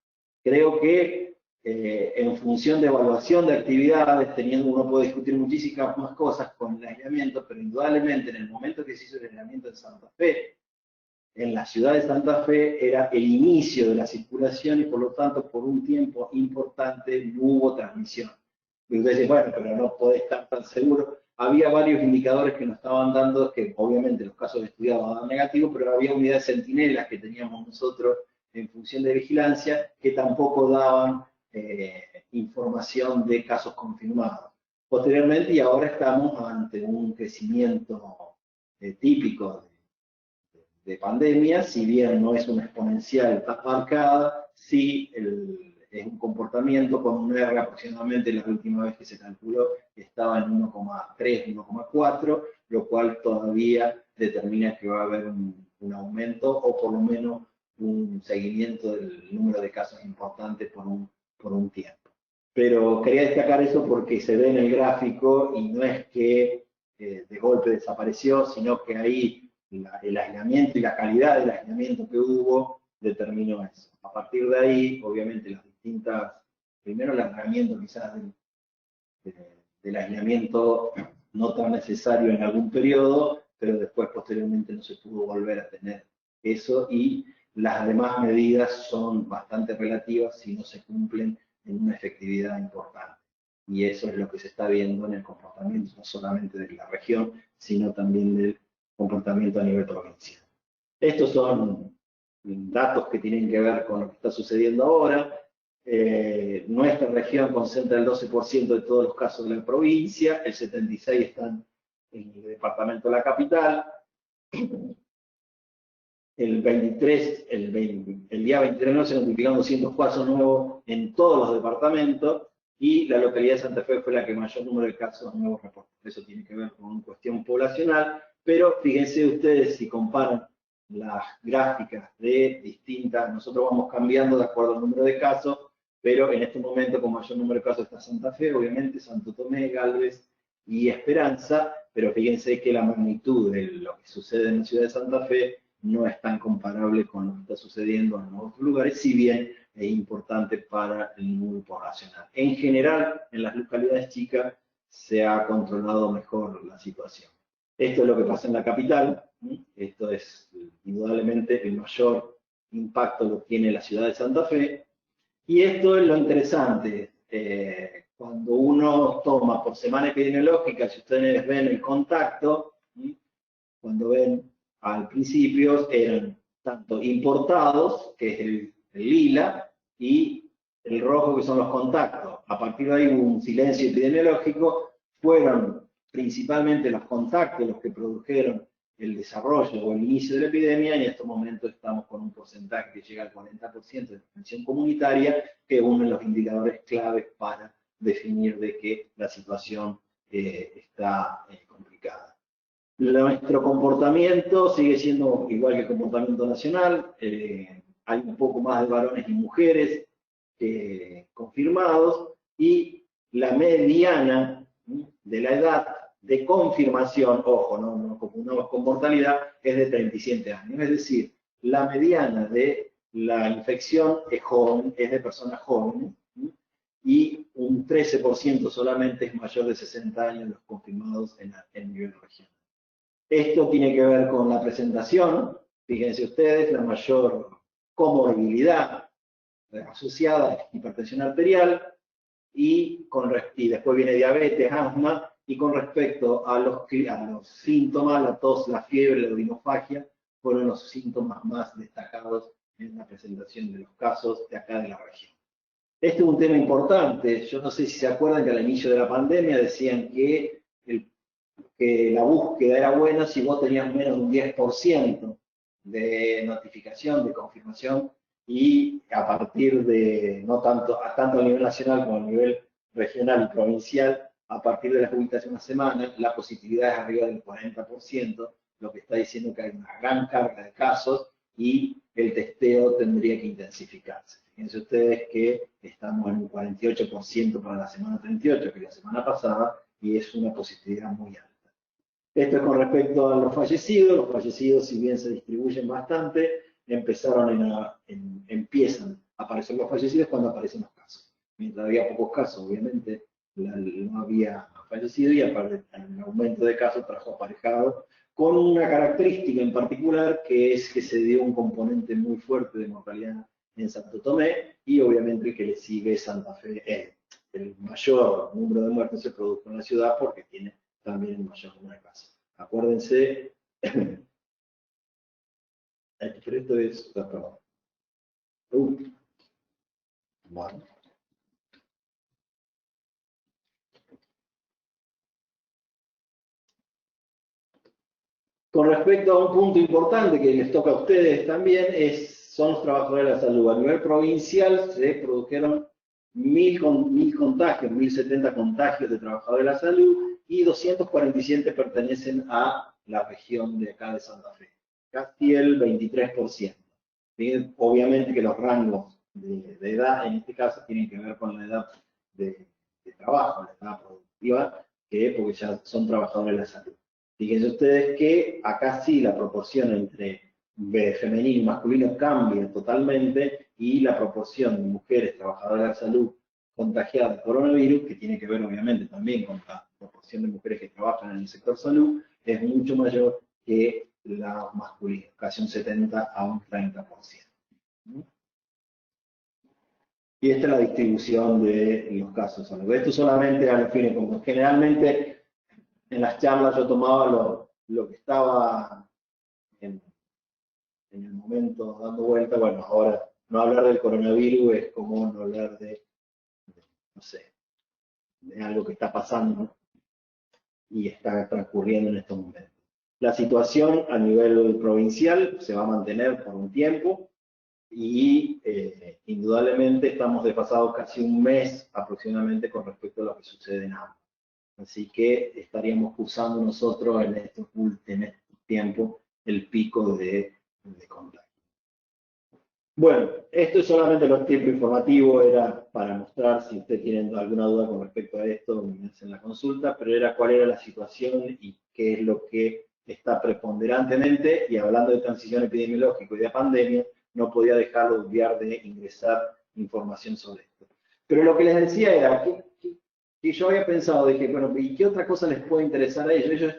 Creo que en función de evaluación de actividades, uno puede discutir muchísimas más cosas con el aislamiento, pero indudablemente en el momento que se hizo el aislamiento en Santa Fe, en la ciudad de Santa Fe era el inicio de la circulación y por lo tanto por un tiempo importante no hubo transmisión. Y ustedes dicen, bueno, pero no puede estar tan seguro. Había varios indicadores que nos estaban dando, que obviamente los casos estudiados daban negativos, pero había unidades centinelas que teníamos nosotros en función de vigilancia que tampoco daban información de casos confirmados. Posteriormente, y ahora estamos ante un crecimiento típico de pandemia, si bien no es una exponencial tan marcada, sí es un comportamiento con un R aproximadamente la última vez que se calculó estaba en 1,3, 1,4, lo cual todavía determina que va a haber un aumento o por lo menos un seguimiento del número de casos importantes por un tiempo. Pero quería destacar eso porque se ve en el gráfico y no es que de golpe desapareció, sino que ahí el aislamiento y la calidad del aislamiento que hubo determinó eso. A partir de ahí, obviamente, las distintas, primero el aislamiento quizás del aislamiento no tan necesario en algún periodo, pero después posteriormente no se pudo volver a tener eso y las demás medidas son bastante relativas si no se cumplen en una efectividad importante. Y eso es lo que se está viendo en el comportamiento no solamente de la región, sino también del comportamiento a nivel provincial. Estos son datos que tienen que ver con lo que está sucediendo ahora. Nuestra región concentra el 12% de todos los casos de la provincia, el 76% están en el departamento de la capital. El día 23 no se notificaron 200 casos nuevos en todos los departamentos y la localidad de Santa Fe fue la que mayor número de casos nuevos reportó. Eso tiene que ver con una cuestión poblacional, pero fíjense ustedes si comparan las gráficas de distintas, nosotros vamos cambiando de acuerdo al número de casos, pero en este momento con mayor número de casos está Santa Fe, obviamente Santo Tomé, Galvez y Esperanza, pero fíjense que la magnitud de lo que sucede en la ciudad de Santa Fe no es tan comparable con lo que está sucediendo en otros lugares, si bien es importante para el número poblacional. En general, en las localidades chicas se ha controlado mejor la situación. Esto es lo que pasa en la capital, esto es indudablemente el mayor impacto lo tiene la ciudad de Santa Fe, y esto es lo interesante, cuando uno toma por semana epidemiológica, si ustedes ven el contacto, cuando ven al principio eran tanto importados, que es el lila, y el rojo, que son los contactos. A partir de ahí hubo un silencio epidemiológico, fueron principalmente los contactos los que produjeron el desarrollo o el inicio de la epidemia, y en estos momentos estamos con un porcentaje que llega al 40% de transmisión comunitaria, que es uno de los indicadores claves para definir de que la situación está complicada. Nuestro comportamiento sigue siendo igual que el comportamiento nacional, hay un poco más de varones y mujeres confirmados, y la mediana de la edad de confirmación, ojo, no confundamos con mortalidad, es de 37 años, es decir, la mediana de la infección es joven, es de personas jóvenes, y un 13% solamente es mayor de 60 años los confirmados en nivel regional. Esto tiene que ver con la presentación, fíjense ustedes, la mayor comorbilidad asociada a hipertensión arterial, y después viene diabetes, asma, y con respecto a los síntomas, la tos, la fiebre, la urinofagia, fueron los síntomas más destacados en la presentación de los casos de acá de la región. Este es un tema importante, yo no sé si se acuerdan que al inicio de la pandemia decían que la búsqueda era buena si vos tenías menos de un 10% de notificación, de confirmación, y a partir de, no tanto a nivel nacional como a nivel regional y provincial, a partir de las últimas una semana, la positividad es arriba del 40%, lo que está diciendo que hay una gran carga de casos y el testeo tendría que intensificarse. Fíjense ustedes que estamos en un 48% para la semana 38, que es la semana pasada, y es una positividad muy alta. Esto es con respecto a los fallecidos, si bien se distribuyen bastante, empiezan a aparecer los fallecidos cuando aparecen los casos. mientras había pocos casos, obviamente no había fallecido, y aparte el aumento de casos trajo aparejado con una característica en particular, que es que se dio un componente muy fuerte de mortalidad en Santo Tomé, y obviamente el que le sigue Santa Fe. El mayor número de muertes se produjo en la ciudad porque tiene también el mayor número de casos. Acuérdense, el secreto es, perdón. Bueno. Con respecto a un punto importante que les toca a ustedes también, son los trabajadores de la salud. A nivel provincial se produjeron 1.000 contagios, 1.070 contagios de trabajadores de la salud, y 247 pertenecen a la región de acá de Santa Fe, casi el 23%. Obviamente que los rangos de edad, en este caso, tienen que ver con la edad de trabajo, la edad productiva, porque ya son trabajadores de la salud. Fíjense ustedes que acá sí la proporción entre femenino y masculino cambia totalmente, y la proporción de mujeres trabajadoras de la salud contagiadas de coronavirus, que tiene que ver obviamente también con la proporción de mujeres que trabajan en el sector salud, es mucho mayor que la masculina, casi un 70 a un 30%. Y esta es la distribución de los casos. Esto solamente a los fines, como generalmente en las charlas yo tomaba lo que estaba en el momento dando vuelta. Bueno, ahora no hablar del coronavirus es como no hablar no sé, de algo que está pasando y está transcurriendo en estos momentos. La situación a nivel provincial se va a mantener por un tiempo, y indudablemente estamos desfasados casi un mes aproximadamente con respecto a lo que sucede en ambos. Así que estaríamos cursando nosotros en estos últimos tiempos el pico de contagio. Bueno, esto es solamente los tiempos informativos, era para mostrar, si ustedes tienen alguna duda con respecto a esto, me hacen la consulta, pero era cuál era la situación y qué es lo que está preponderantemente, y hablando de transición epidemiológica y de pandemia, no podía dejarlo de obviar de ingresar información sobre esto. Pero lo que les decía era que yo había pensado, dije, bueno, ¿y qué otra cosa les puede interesar a ellos? Ellos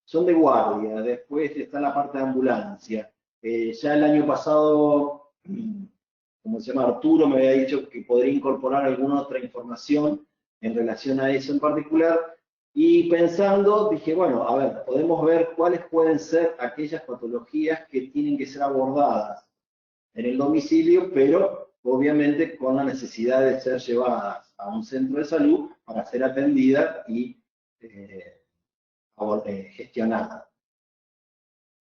son de guardia, después está la parte de ambulancia. Ya el año pasado, como se llama, Arturo me había dicho que podría incorporar alguna otra información en relación a eso en particular, y pensando, dije, bueno, a ver, podemos ver cuáles pueden ser aquellas patologías que tienen que ser abordadas en el domicilio, pero obviamente con la necesidad de ser llevadas a un centro de salud para ser atendidas y gestionadas.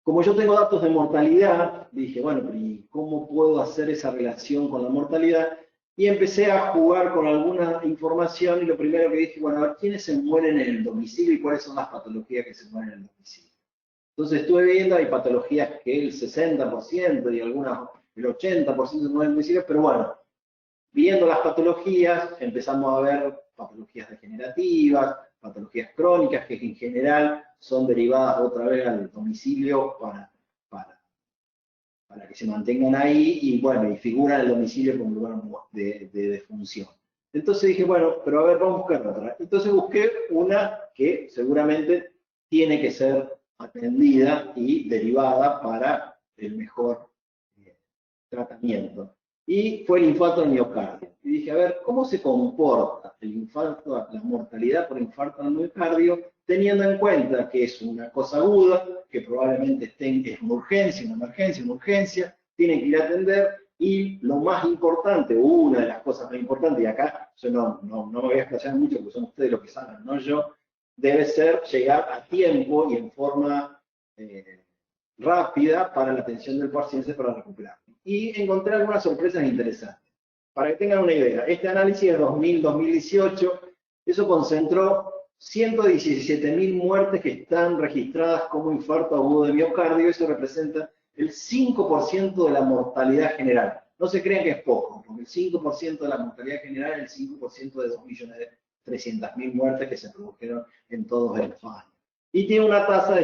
Como yo tengo datos de mortalidad, dije, bueno, ¿y cómo puedo hacer esa relación con la mortalidad? Y empecé a jugar con alguna información, y lo primero que dije, bueno, a ver, ¿quiénes se mueren en el domicilio y cuáles son las patologías que se mueren en el domicilio? Entonces estuve viendo, hay patologías que el 60% y algunas el 80% se mueren en el domicilio, pero bueno, viendo las patologías, empezamos a ver patologías degenerativas, patologías crónicas, que en general son derivadas otra vez al domicilio para que se mantengan ahí, y bueno, y figuran el domicilio como lugar de defunción. Entonces dije, bueno, pero a ver, vamos a buscar otra. Entonces busqué una que seguramente tiene que ser atendida y derivada para el mejor tratamiento. Y fue el infarto del miocardio. Y dije, a ver, ¿cómo se comporta el infarto, la mortalidad por infarto al miocardio, teniendo en cuenta que es una cosa aguda, que probablemente es una urgencia, una emergencia, una urgencia, tienen que ir a atender, y lo más importante, una de las cosas más importantes, y acá yo no me voy a explayar mucho porque son ustedes los que saben, no yo, debe ser llegar a tiempo y en forma rápida para la atención del paciente para recuperar. Y encontré algunas sorpresas interesantes. Para que tengan una idea, este análisis es 2000-2018, eso concentró 117.000 muertes que están registradas como infarto agudo de miocardio. Eso representa el 5% de la mortalidad general. No se crean que es poco, porque el 5% de la mortalidad general es el 5% de 2.300.000 muertes que se produjeron en todos estos años. Y tiene una tasa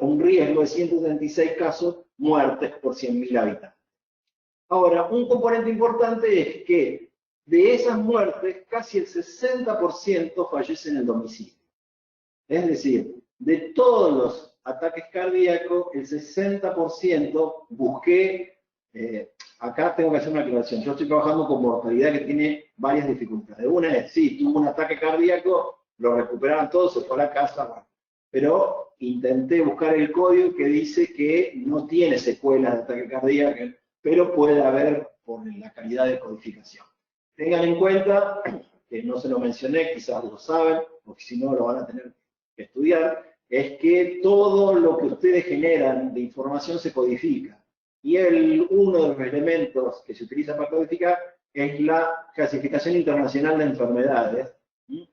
un riesgo de 136 casos muertes por 100.000 habitantes. Ahora, un componente importante es que de esas muertes, casi el 60% fallecen en el domicilio. Es decir, de todos los ataques cardíacos, el 60% busqué, acá tengo que hacer una aclaración, yo estoy trabajando con mortalidad que tiene varias dificultades. Una es, sí, tuvo un ataque cardíaco, lo recuperaron todos, se fue a la casa, bueno, pero intenté buscar el código que dice que no tiene secuelas de ataque cardíaco, pero puede haber por la calidad de codificación. Tengan en cuenta, que no se lo mencioné, quizás lo saben, porque si no lo van a tener que estudiar, es que todo lo que ustedes generan de información se codifica. Y uno de los elementos que se utiliza para codificar es la clasificación internacional de enfermedades,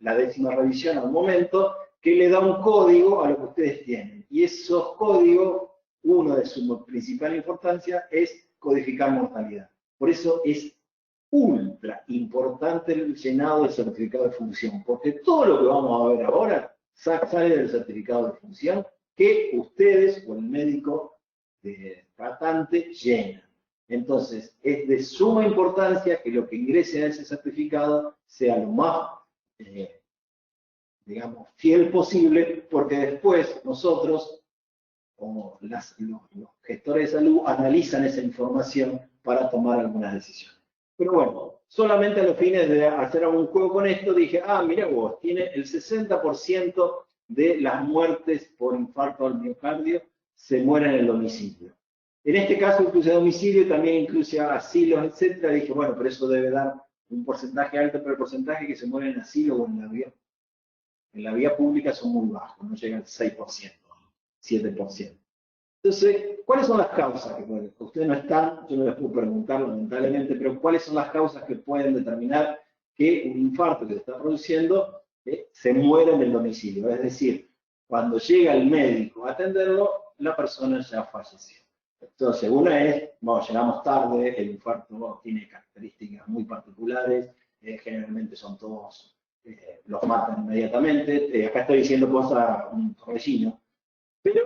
la 10ª revisión al momento, que le da un código a lo que ustedes tienen. Y esos códigos, uno de su principal importancia es codificar mortalidad. Por eso es ultra importante el llenado del certificado de función, porque todo lo que vamos a ver ahora sale del certificado de función que ustedes o el médico tratante llenan. Entonces, es de suma importancia que lo que ingrese a ese certificado sea lo más, digamos, fiel posible, porque después nosotros, como los gestores de salud, analizan esa información para tomar algunas decisiones. Pero bueno, solamente a los fines de hacer un juego con esto, dije, mira vos, tiene el 60% de las muertes por infarto al miocardio se mueren en el domicilio. En este caso incluye domicilio, también incluye asilos, etcétera. Dije, bueno, pero eso debe dar un porcentaje alto, pero el porcentaje que se mueren en asilo o en la vía pública son muy bajos, no llegan al 6%, 7%. Entonces, ¿cuáles son las causas? Ustedes no están, yo no les puedo preguntar lamentablemente, pero ¿cuáles son las causas que pueden determinar que un infarto que se está produciendo se muera en el domicilio? Es decir, cuando llega el médico a atenderlo, la persona ya falleció. Entonces, una es, llegamos tarde, el infarto tiene características muy particulares, generalmente son todos, los matan inmediatamente. Acá estoy diciendo cosas, un torrecino, pero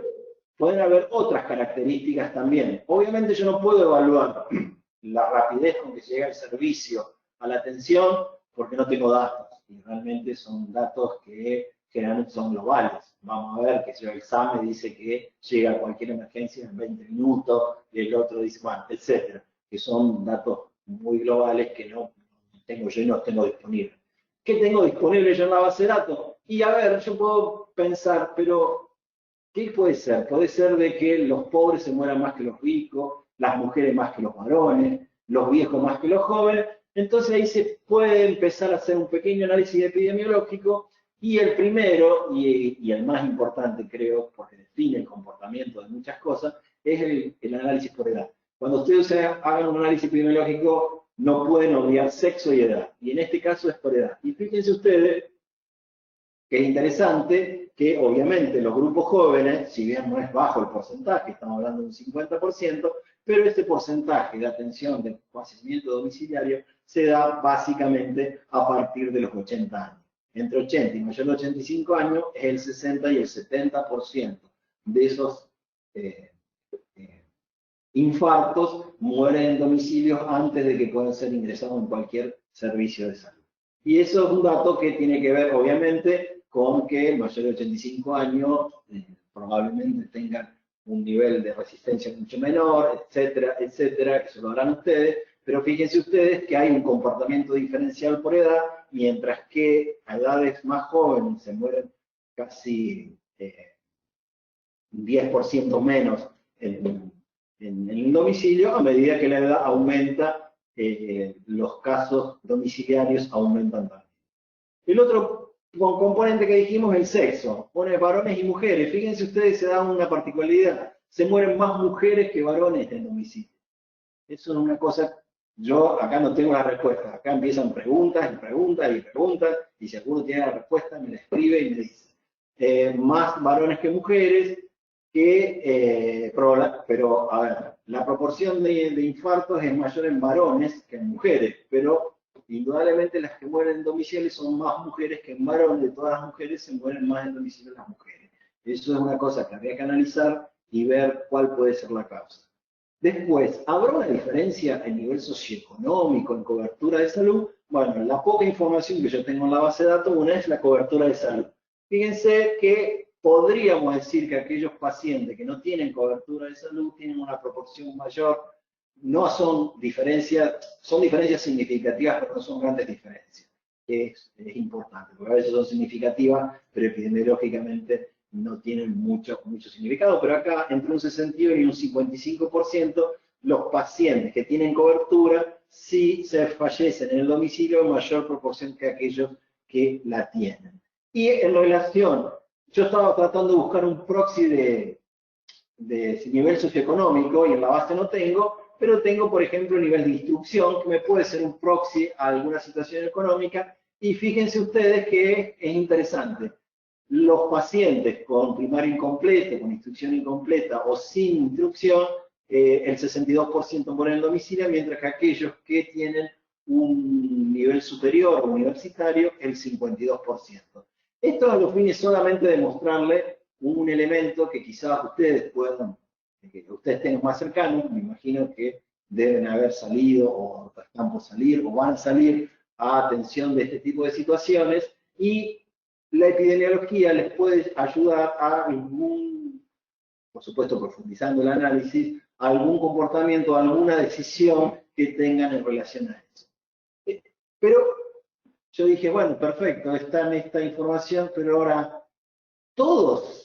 pueden haber otras características también. Obviamente yo no puedo evaluar la rapidez con que llega el servicio a la atención porque no tengo datos. Y realmente son datos que generalmente son globales. Vamos a ver que si el SAME dice que llega a cualquier emergencia en 20 minutos, y el otro dice, bueno, etcétera. Que son datos muy globales que no tengo yo y no tengo disponibles. ¿Qué tengo disponible yo en la base de datos? Y a ver, yo puedo pensar, pero ¿qué puede ser? Puede ser de que los pobres se mueran más que los ricos, las mujeres más que los varones, los viejos más que los jóvenes. Entonces ahí se puede empezar a hacer un pequeño análisis epidemiológico y el primero, y el más importante creo, porque define el comportamiento de muchas cosas, es el análisis por edad. Cuando ustedes hagan un análisis epidemiológico no pueden obviar sexo y edad, y en este caso es por edad. Y fíjense ustedes que es interesante que obviamente los grupos jóvenes, si bien no es bajo el porcentaje, estamos hablando de un 50%, pero este porcentaje de atención de fallecimiento domiciliario se da básicamente a partir de los 80 años. Entre 80 y mayor de 85 años es el 60 y el 70% de esos infartos mueren en domicilios antes de que puedan ser ingresados en cualquier servicio de salud. Y eso es un dato que tiene que ver, obviamente, con que mayores de 85 años probablemente tengan un nivel de resistencia mucho menor, etcétera, etcétera, que se lo harán ustedes, pero fíjense ustedes que hay un comportamiento diferencial por edad, mientras que a edades más jóvenes se mueren casi 10% menos en el domicilio, a medida que la edad aumenta, los casos domiciliarios aumentan también. El otro componente que dijimos es el sexo, pone varones y mujeres. Fíjense ustedes, se da una particularidad, se mueren más mujeres que varones en domicilio. Eso es una cosa, yo acá no tengo la respuesta, acá empiezan preguntas y preguntas y preguntas, y si alguno tiene la respuesta me la escribe y me dice. Más varones que mujeres, pero a ver, la proporción de infartos es mayor en varones que en mujeres, pero indudablemente las que mueren en domicilio son más mujeres que en varones. De todas las mujeres se mueren más en domicilio las mujeres. Eso es una cosa que habría que analizar y ver cuál puede ser la causa. Después, ¿habrá una diferencia en nivel socioeconómico, en cobertura de salud? Bueno, la poca información que yo tengo en la base de datos, una es la cobertura de salud. Fíjense que podríamos decir que aquellos pacientes que no tienen cobertura de salud tienen una proporción mayor. No son diferencias significativas, pero no son grandes diferencias. Es importante, porque a veces son significativas, pero epidemiológicamente no tienen mucho significado. Pero acá, entre un 61 y un 55%, los pacientes que tienen cobertura sí se fallecen en el domicilio en mayor proporción que aquellos que la tienen. Y en relación, yo estaba tratando de buscar un proxy de nivel socioeconómico y en la base no tengo, pero tengo, por ejemplo, el nivel de instrucción, que me puede ser un proxy a alguna situación económica, y fíjense ustedes que es interesante. Los pacientes con primaria incompleta, con instrucción incompleta o sin instrucción, el 62% mueren en el domicilio, mientras que aquellos que tienen un nivel superior o universitario, el 52%. Esto a los fines solamente de mostrarle un elemento que quizás ustedes puedan, que ustedes tengan más cercano, me imagino que deben haber salido o están por salir o van a salir a atención de este tipo de situaciones, y la epidemiología les puede ayudar a algún, por supuesto profundizando el análisis, algún comportamiento, alguna decisión que tengan en relación a eso. Pero yo dije, bueno, perfecto, está en esta información, pero ahora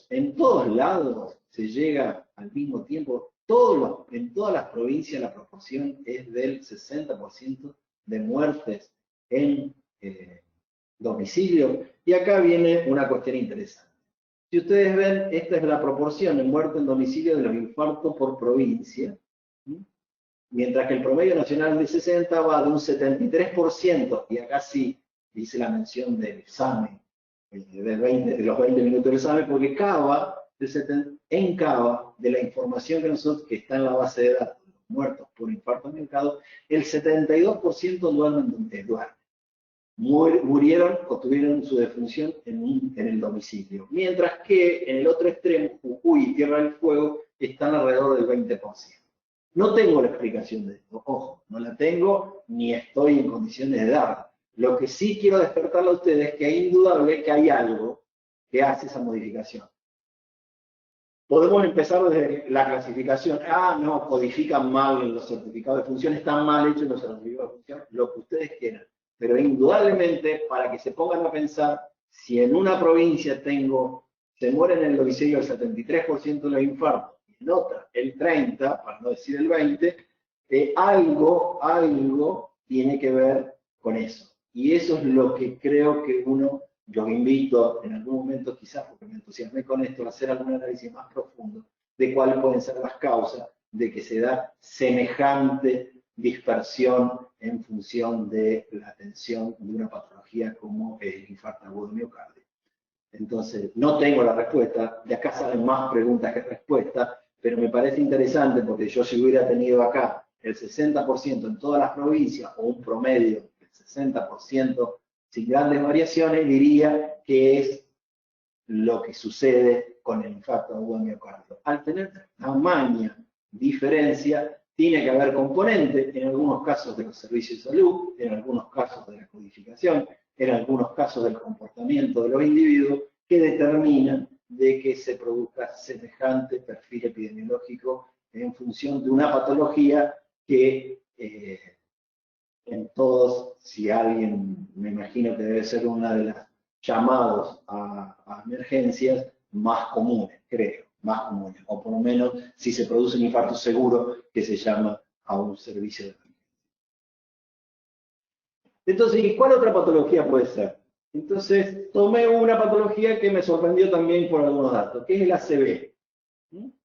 en todos lados se llega al mismo tiempo, en todas las provincias la proporción es del 60% de muertes en domicilio. Y acá viene una cuestión interesante. Si ustedes ven, esta es la proporción de muerte en domicilio de los infartos por provincia, mientras que el promedio nacional de 60 va de un 73%, y acá sí dice la mención del examen, de los 20 minutos del examen, porque en Cava, de la información que está en la base de datos, los muertos por infarto miocardio, el 72% duermen. Murieron o tuvieron su defunción en el domicilio. Mientras que en el otro extremo, Jujuy y Tierra del Fuego, están alrededor del 20%. No tengo la explicación de esto, ojo, no la tengo ni estoy en condiciones de darla. Lo que sí quiero despertarle a ustedes es que es indudable que hay algo que hace esa modificación. Podemos empezar desde la clasificación. Ah, no, codifican mal los certificados de función, están mal hechos los certificados de función, lo que ustedes quieran. Pero indudablemente, para que se pongan a pensar, si en una provincia se mueren en el domicilio el 73% de los infartos, y en otra el 30%, para no decir el 20%, algo tiene que ver con eso. Y eso es lo que creo que los invito en algún momento, quizás porque me entusiasmé con esto, a hacer algún análisis más profundo de cuáles pueden ser las causas de que se da semejante dispersión en función de la atención de una patología como el infarto agudo de miocardio. Entonces, no tengo la respuesta, de acá salen más preguntas que respuestas, pero me parece interesante porque yo si hubiera tenido acá el 60% en todas las provincias o un promedio del 60% sin grandes variaciones, diría que es lo que sucede con el infarto agudo de miocardio. Al tener tamaña diferencia, tiene que haber componentes, en algunos casos de los servicios de salud, en algunos casos de la codificación, en algunos casos del comportamiento de los individuos, que determinan de que se produzca semejante perfil epidemiológico en función de una patología que en todos, si alguien, me imagino que debe ser una de las llamados a emergencias más comunes, creo, más comunes, o por lo menos si se produce un infarto seguro que se llama a un servicio de emergencia. Entonces, ¿y cuál otra patología puede ser? Entonces, tomé una patología que me sorprendió también por algunos datos, que es el ACV,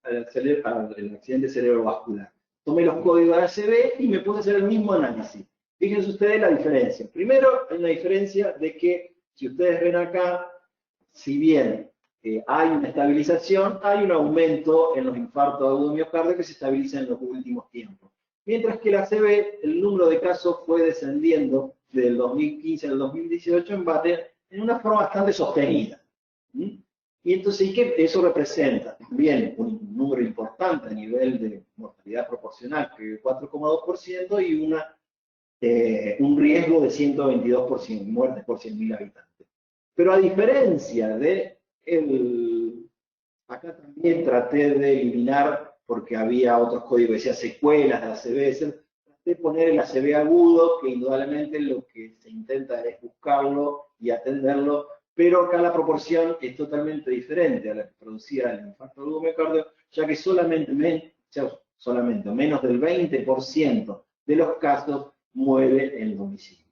el accidente cerebrovascular. Tomé los códigos de ACV y me puse a hacer el mismo análisis. Fíjense ustedes la diferencia. Primero, hay una diferencia de que, si ustedes ven acá, si bien hay una estabilización, hay un aumento en los infartos agudos de miocardio que se estabilizan en los últimos tiempos. Mientras que la ACV, el número de casos fue descendiendo del 2015 al 2018 en una forma bastante sostenida. Y entonces, ¿qué eso representa? También un número importante a nivel de mortalidad proporcional, que es 4,2%, y una un riesgo de 122 muertes por 100.000 habitantes. Pero a diferencia de acá también traté de eliminar, porque había otros códigos que decían secuelas de ACV, traté de poner el ACV agudo, que indudablemente lo que se intenta es buscarlo y atenderlo, pero acá la proporción es totalmente diferente a la que producía el infarto agudo miocardio, ya que solamente menos del 20% de los casos muere en el domicilio.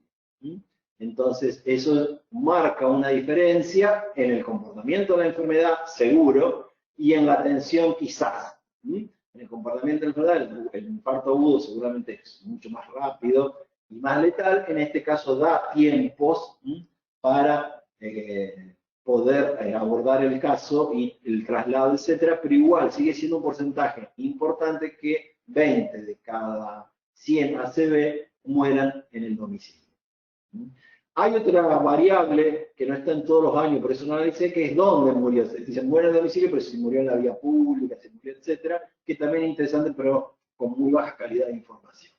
Entonces, eso marca una diferencia en el comportamiento de la enfermedad, seguro, y en la atención quizás. En el comportamiento de la enfermedad, el infarto agudo seguramente es mucho más rápido y más letal. En este caso da tiempos para poder abordar el caso y el traslado, etcétera, pero igual sigue siendo un porcentaje importante que 20 de cada 100 ACV mueran en el domicilio. Hay otra variable que no está en todos los años, por eso no analicé, que es dónde murió. Se muere en el domicilio, pero si murió en la vía pública, se murió, etcétera, que también es interesante, pero con muy baja calidad de información.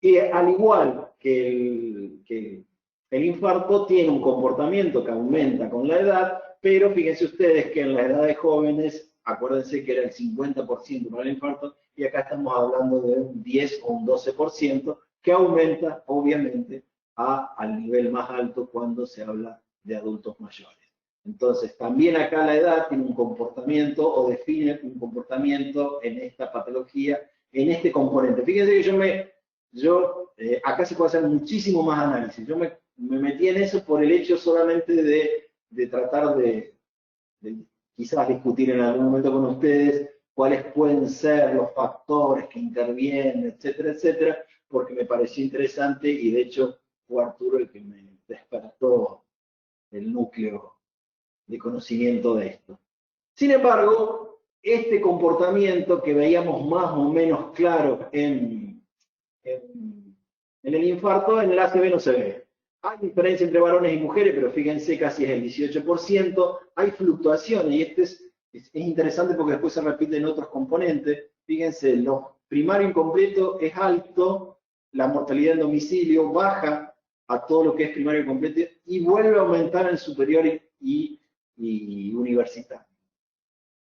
Y al igual que el infarto tiene un comportamiento que aumenta con la edad, pero fíjense ustedes que en la edad de jóvenes, acuérdense que era el 50% para el infarto, y acá estamos hablando de un 10 o un 12%, que aumenta, obviamente, al nivel más alto cuando se habla de adultos mayores. Entonces, también acá la edad tiene un comportamiento o define un comportamiento en esta patología, en este componente. Fíjense que acá se puede hacer muchísimo más análisis. Yo me metí en eso por el hecho solamente de tratar de quizás discutir en algún momento con ustedes cuáles pueden ser los factores que intervienen, etcétera, etcétera, porque me pareció interesante y de hecho fue Arturo el que me despertó el núcleo de conocimiento de esto. Sin embargo, este comportamiento que veíamos más o menos claro en el infarto, en el ACV no se ve. Hay diferencia entre varones y mujeres, pero fíjense, casi es el 18%. Hay fluctuaciones, y este es interesante porque después se repiten otros componentes. Fíjense, los primario incompleto es alto, la mortalidad en domicilio baja a todo lo que es primario incompleto y vuelve a aumentar en superior y universitario.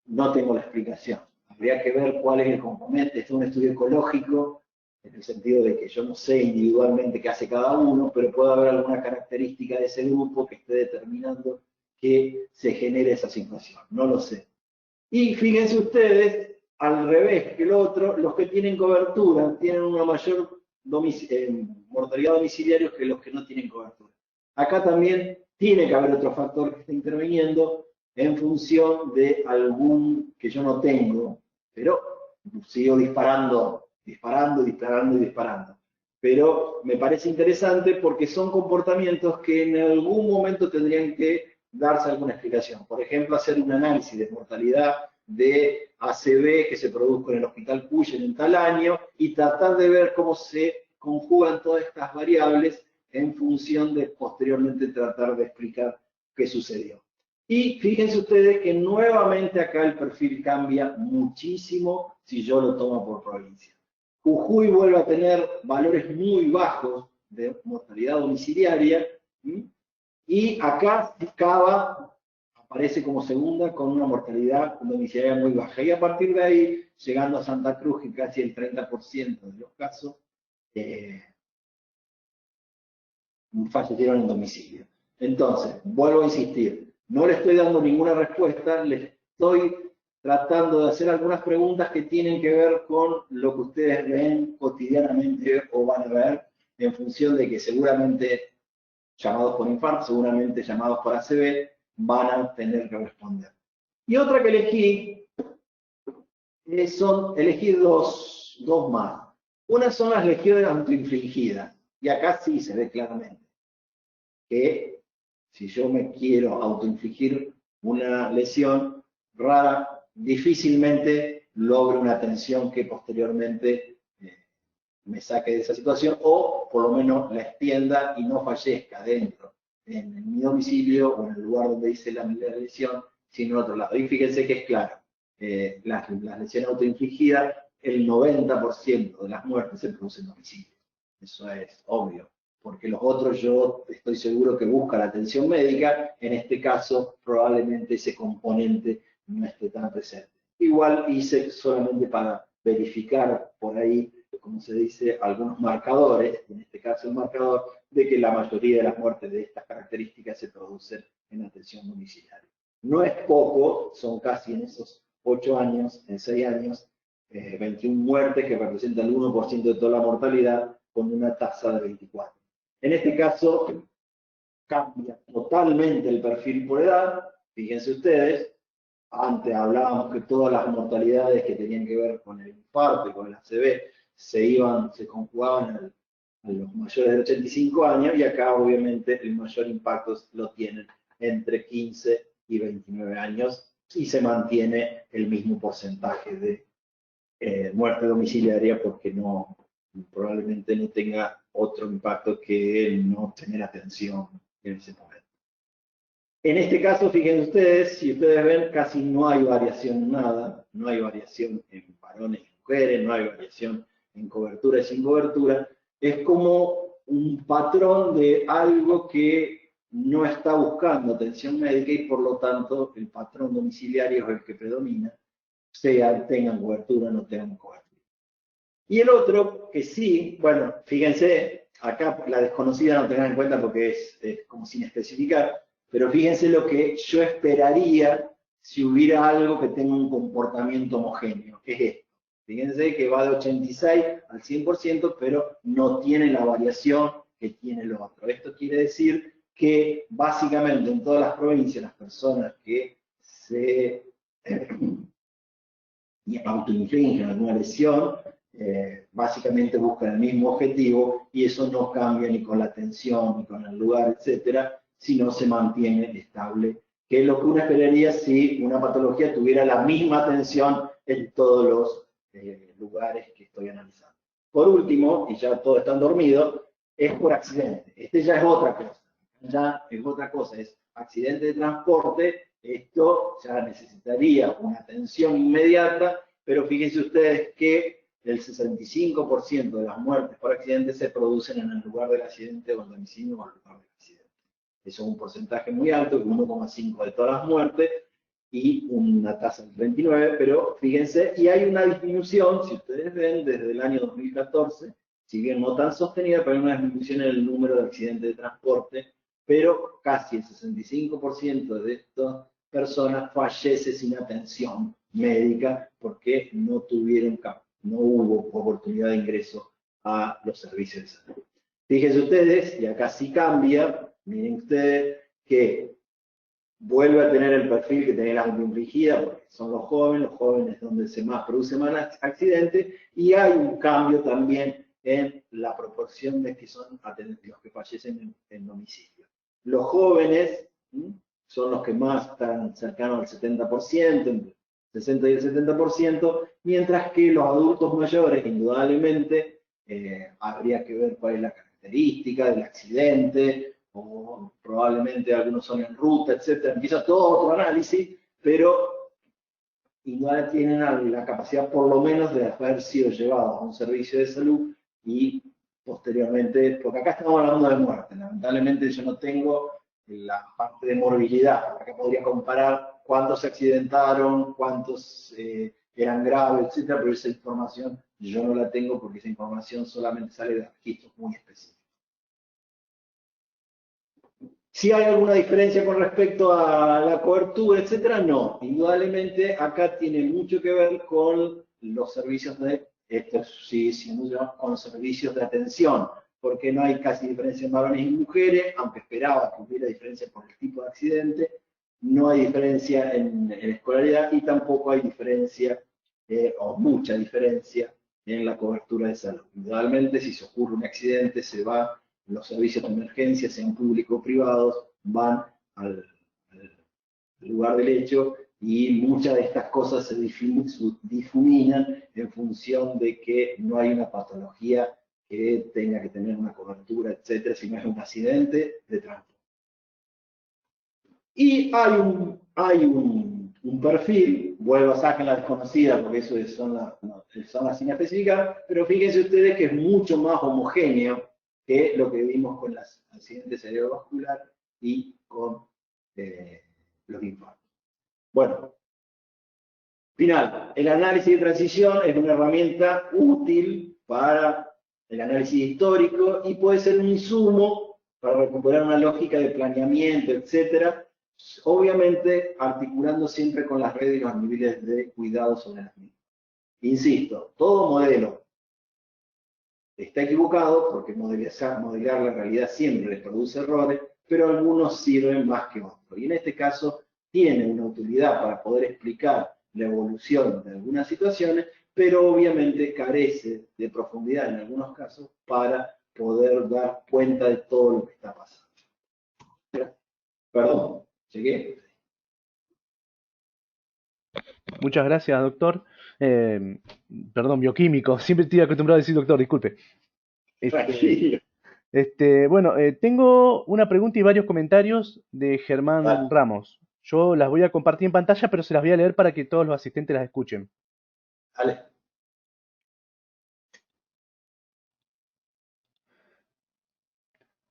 No tengo la explicación. Habría que ver cuál es el componente. Este es un estudio ecológico, en el sentido de que yo no sé individualmente qué hace cada uno, pero puede haber alguna característica de ese grupo que esté determinando que se genere esa situación. No lo sé. Y fíjense ustedes, al revés que el otro, los que tienen cobertura tienen una mayor mortalidad domiciliaria que los que no tienen cobertura. Acá también tiene que haber otro factor que está interviniendo en función de algún que yo no tengo, pero sigo disparando. Pero me parece interesante porque son comportamientos que en algún momento tendrían que darse alguna explicación. Por ejemplo, hacer un análisis de mortalidad de ACV que se produjo en el Hospital Cuyen en tal año y tratar de ver cómo se conjugan todas estas variables en función de posteriormente tratar de explicar qué sucedió. Y fíjense ustedes que nuevamente acá el perfil cambia muchísimo si yo lo tomo por provincia. Jujuy vuelve a tener valores muy bajos de mortalidad domiciliaria, y acá Cava aparece como segunda con una mortalidad domiciliaria muy baja. Y a partir de ahí, llegando a Santa Cruz, que casi el 30% de los casos fallecieron en domicilio. Entonces, vuelvo a insistir, no le estoy dando ninguna respuesta, le estoy tratando de hacer algunas preguntas que tienen que ver con lo que ustedes ven cotidianamente o van a ver, en función de que seguramente llamados por infarto, seguramente llamados por ACV, van a tener que responder. Y otra que elegí, elegí dos más. Una son las lesiones autoinfligidas, y acá sí se ve claramente que si yo me quiero autoinfligir una lesión rara, difícilmente logro una atención que posteriormente me saque de esa situación, o por lo menos la extienda y no fallezca dentro, en mi domicilio o en el lugar donde hice la lesión, sino en otro lado. Y fíjense que es claro, las lesiones autoinfligidas, el 90% de las muertes se producen en domicilio. eso es obvio, porque los otros yo estoy seguro que buscan la atención médica, en este caso probablemente ese componente no esté tan presente. Igual hice solamente para verificar por ahí, como se dice, algunos marcadores, en este caso el marcador de que la mayoría de las muertes de estas características se producen en atención domiciliaria. No es poco, son casi en esos 8 años, en 6 años, 21 muertes que representan el 1% de toda la mortalidad con una tasa de 24. En este caso, cambia totalmente el perfil por edad. Fíjense ustedes, antes hablábamos que todas las mortalidades que tenían que ver con el infarto y con el ACV se conjugaban a los mayores de 85 años y acá obviamente el mayor impacto lo tienen entre 15 y 29 años y se mantiene el mismo porcentaje de muerte domiciliaria porque probablemente no tenga otro impacto que no tener atención en ese momento. En este caso, fíjense ustedes, si ustedes ven, casi no hay variación nada, no hay variación en varones y mujeres, no hay variación en cobertura y sin cobertura. Es como un patrón de algo que no está buscando atención médica y por lo tanto el patrón domiciliario es el que predomina, tengan cobertura o no tengan cobertura. Y el otro, que sí, bueno, fíjense, acá la desconocida no tengan en cuenta porque es como sin especificar, pero fíjense lo que yo esperaría si hubiera algo que tenga un comportamiento homogéneo, que es esto. Fíjense que va de 86 al 100%, pero no tiene la variación que tiene lo otro. Esto quiere decir que básicamente en todas las provincias las personas que se autoinfringen alguna lesión, básicamente buscan el mismo objetivo y eso no cambia ni con la tensión, ni con el lugar, etcétera, sino se mantiene estable, que es lo que uno esperaría si una patología tuviera la misma tensión en todos los lugares que estoy analizando. Por último, y ya todos están dormidos, es por accidente. Este ya es otra cosa. Ya es otra cosa, es accidente de transporte. Esto ya necesitaría una atención inmediata, pero fíjense ustedes que el 65% de las muertes por accidente se producen en el lugar del accidente o en el domicilio o en el lugar del accidente. Eso es un porcentaje muy alto, 1,5 de todas las muertes y una tasa del 29, pero fíjense, y hay una disminución, si ustedes ven, desde el año 2014, si bien no tan sostenida, pero hay una disminución en el número de accidentes de transporte, pero casi el 65% de estas personas fallece sin atención médica porque no hubo oportunidad de ingreso a los servicios de salud. Fíjense ustedes, y acá sí cambia, miren ustedes que vuelve a tener el perfil que tenía la autoinfligida, porque son los jóvenes donde se produce más accidentes, y hay un cambio también en la proporción de que son los que fallecen en domicilio. Los jóvenes son los que más están cercanos al 70%, entre el 60 y el 70%, mientras que los adultos mayores, indudablemente, habría que ver cuál es la característica del accidente, o probablemente algunos son en ruta, etcétera. Empieza todo otro análisis, pero igual tienen la capacidad por lo menos de haber sido llevados a un servicio de salud y posteriormente, porque acá estamos hablando de muerte, lamentablemente yo no tengo la parte de morbilidad, acá podría comparar cuántos se accidentaron, cuántos eran graves, etcétera, pero esa información yo no la tengo porque esa información solamente sale de registros muy específicos. Si hay alguna diferencia con respecto a la cobertura, etcétera, no. Indudablemente acá tiene mucho que ver con los servicios con los servicios de atención, porque no hay casi diferencia en varones y mujeres, aunque esperaba que hubiera diferencia por el tipo de accidente, no hay diferencia en escolaridad y tampoco hay diferencia, o mucha diferencia, en la cobertura de salud. Indudablemente, si se ocurre un accidente, los servicios de emergencia, sean públicos o privados, van al lugar del hecho y muchas de estas cosas se difuminan en función de que no hay una patología que tenga que tener una cobertura, etcétera, sino es un accidente de transporte. Y hay un perfil, vuelvo a sacar la desconocida porque eso son las inespecíficas, pero fíjense ustedes que es mucho más homogéneo que lo que vimos con las accidentes cerebrovascular y con los infartos. Bueno, final, el análisis de transición es una herramienta útil para el análisis histórico y puede ser un insumo para recuperar una lógica de planeamiento, etcétera, obviamente articulando siempre con las redes y los niveles de cuidado sobre las mismas. Insisto, todo modelo está equivocado porque modelar la realidad siempre les produce errores, pero algunos sirven más que otros. Y en este caso tiene una utilidad para poder explicar la evolución de algunas situaciones, pero obviamente carece de profundidad en algunos casos para poder dar cuenta de todo lo que está pasando. Perdón, llegué. Muchas gracias, doctor. Perdón, bioquímico. Siempre estoy acostumbrado a decir doctor, disculpe. Tranquilo. Bueno, tengo una pregunta y varios comentarios de Germán Vale. Ramos. Yo las voy a compartir en pantalla, pero se las voy a leer para que todos los asistentes las escuchen. Vale.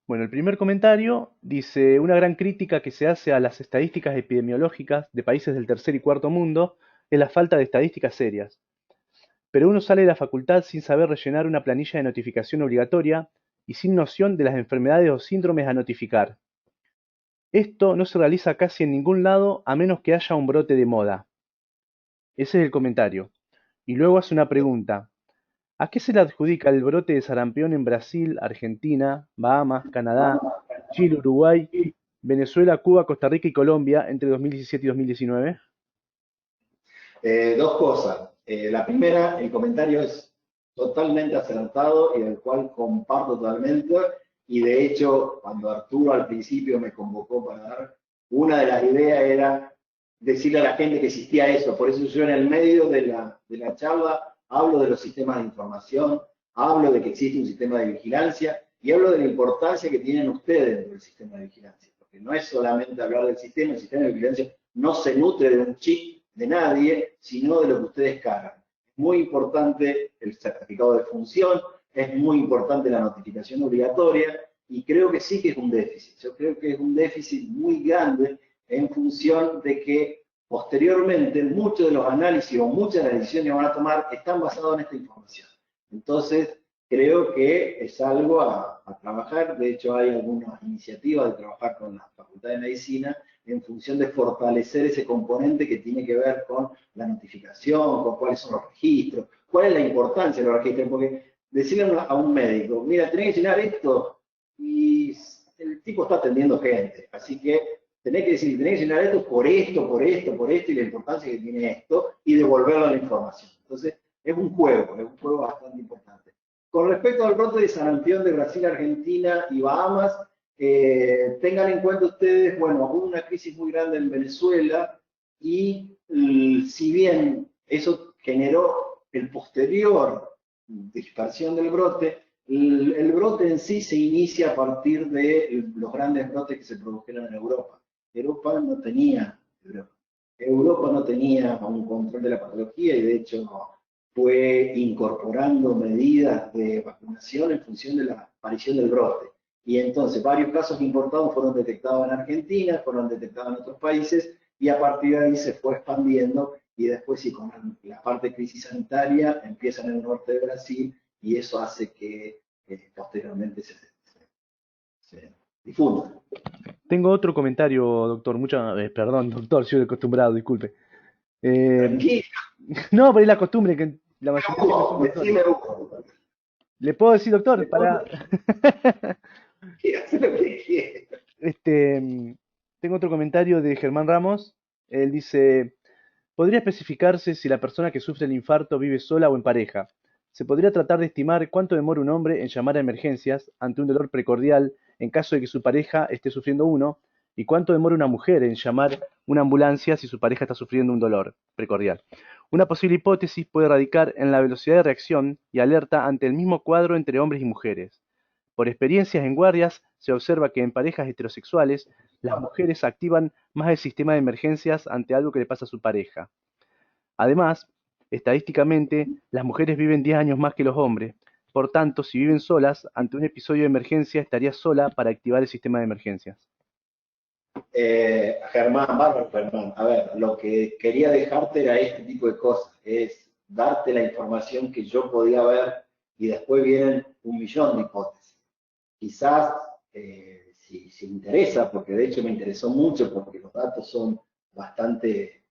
Bueno, el primer comentario dice, una gran crítica que se hace a las estadísticas epidemiológicas de países del tercer y cuarto mundo es la falta de estadísticas serias. Pero uno sale de la facultad sin saber rellenar una planilla de notificación obligatoria y sin noción de las enfermedades o síndromes a notificar. Esto no se realiza casi en ningún lado a menos que haya un brote de moda. Ese es el comentario. Y luego hace una pregunta. ¿A qué se le adjudica el brote de sarampión en Brasil, Argentina, Bahamas, Canadá, Chile, Uruguay, Venezuela, Cuba, Costa Rica y Colombia entre 2017 y 2019? Dos cosas. La primera, el comentario es totalmente acertado y del cual comparto totalmente. Y de hecho, cuando Arturo al principio me convocó para dar, una de las ideas era decirle a la gente que existía eso. Por eso yo en el medio de la charla hablo de los sistemas de información, hablo de que existe un sistema de vigilancia y hablo de la importancia que tienen ustedes dentro del sistema de vigilancia. Porque no es solamente hablar del sistema, el sistema de vigilancia no se nutre de un chip de nadie, sino de lo que ustedes cargan. Es muy importante el certificado de función, es muy importante la notificación obligatoria, y creo que sí que es un déficit. Yo creo que es un déficit muy grande en función de que posteriormente muchos de los análisis o muchas de las decisiones que van a tomar están basados en esta información. Entonces, creo que es algo a trabajar. De hecho, hay algunas iniciativas de trabajar con la Facultad de Medicina en función de fortalecer ese componente que tiene que ver con la notificación, con cuáles son los registros, cuál es la importancia de los registros, porque decirle a un médico, mira, tenés que llenar esto, y el tipo está atendiendo gente, así que tenés que decir, tenés que llenar esto por esto, por esto, por esto, y la importancia que tiene esto, y devolverle la información. Entonces, es un juego bastante importante. Con respecto al brote de sarampión de Brasil, Argentina y Bahamas, tengan en cuenta ustedes, bueno, hubo una crisis muy grande en Venezuela y si bien eso generó el posterior dispersión del brote, el brote en sí se inicia a partir de los grandes brotes que se produjeron en Europa. Europa no tenía un control de la patología y de hecho fue incorporando medidas de vacunación en función de la aparición del brote. Y entonces varios casos importados fueron detectados en Argentina, fueron detectados en otros países, y a partir de ahí se fue expandiendo, y después sí, con la parte de crisis sanitaria, empieza en el norte de Brasil, y eso hace que posteriormente se difunda. Tengo otro comentario, doctor. Perdón, doctor, soy acostumbrado, disculpe. Tranquilo. No, pero es la costumbre que la mayoría de son doctores. Decime Hugo. ¿Le puedo decir, doctor? Haz lo que quieras. Tengo otro comentario de Germán Ramos. Él dice, ¿podría especificarse si la persona que sufre el infarto vive sola o en pareja? ¿Se podría tratar de estimar cuánto demora un hombre en llamar a emergencias ante un dolor precordial en caso de que su pareja esté sufriendo uno? ¿Y cuánto demora una mujer en llamar una ambulancia si su pareja está sufriendo un dolor precordial? Una posible hipótesis puede radicar en la velocidad de reacción y alerta ante el mismo cuadro entre hombres y mujeres. Por experiencias en guardias, se observa que en parejas heterosexuales, las mujeres activan más el sistema de emergencias ante algo que le pasa a su pareja. Además, estadísticamente, las mujeres viven 10 años más que los hombres. Por tanto, si viven solas, ante un episodio de emergencia estaría sola para activar el sistema de emergencias. Germán, bárbaro, Germán. A ver, lo que quería dejarte era este tipo de cosas, es darte la información que yo podía ver y después vienen un millón de hipótesis. Quizás, si interesa, porque de hecho me interesó mucho, porque los datos son bastante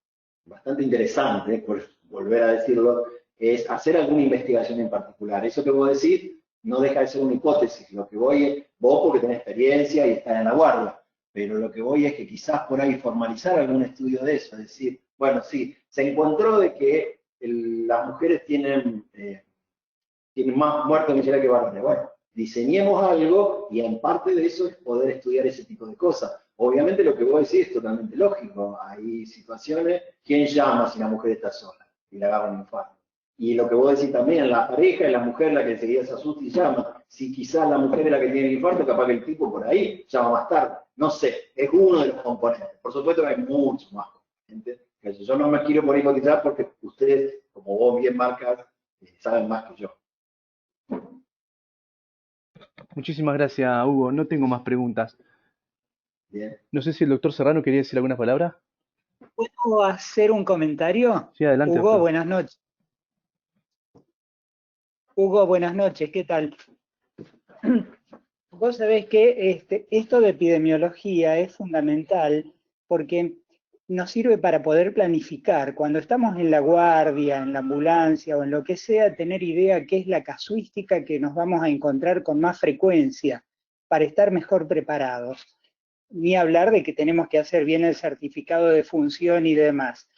interesantes, por volver a decirlo, es hacer alguna investigación en particular. Eso que vos decís no deja de ser una hipótesis. Lo que voy es, vos porque tenés experiencia y estás en la guardia, pero lo que voy es que quizás por ahí formalizar algún estudio de eso, es decir, bueno, sí, se encontró de que las mujeres tienen más muertos en que varones. Bueno, diseñemos algo y en parte de eso es poder estudiar ese tipo de cosas. Obviamente lo que vos decís es totalmente lógico. Hay situaciones, ¿quién llama si la mujer está sola y le agarra un infarto? Y lo que vos decís también, la pareja es la mujer la que enseguida se asusta y llama. Si quizás la mujer es la que tiene el infarto, capaz que el tipo por ahí llama más tarde. No sé, es uno de los componentes. Por supuesto que hay muchos más componentes. Yo no me quiero por hipotizar porque ustedes, como vos bien marcas, saben más que yo. Muchísimas gracias, Hugo. No tengo más preguntas. Bien. No sé si el doctor Serrano quería decir alguna palabra. ¿Puedo hacer un comentario? Sí, adelante, Hugo, doctor. buenas noches. Hugo, buenas noches, ¿qué tal? Vos sabés que esto de epidemiología es fundamental porque nos sirve para poder planificar. Cuando estamos en la guardia, en la ambulancia o en lo que sea, tener idea qué es la casuística que nos vamos a encontrar con más frecuencia para estar mejor preparados. Ni hablar de que tenemos que hacer bien el certificado de función y demás.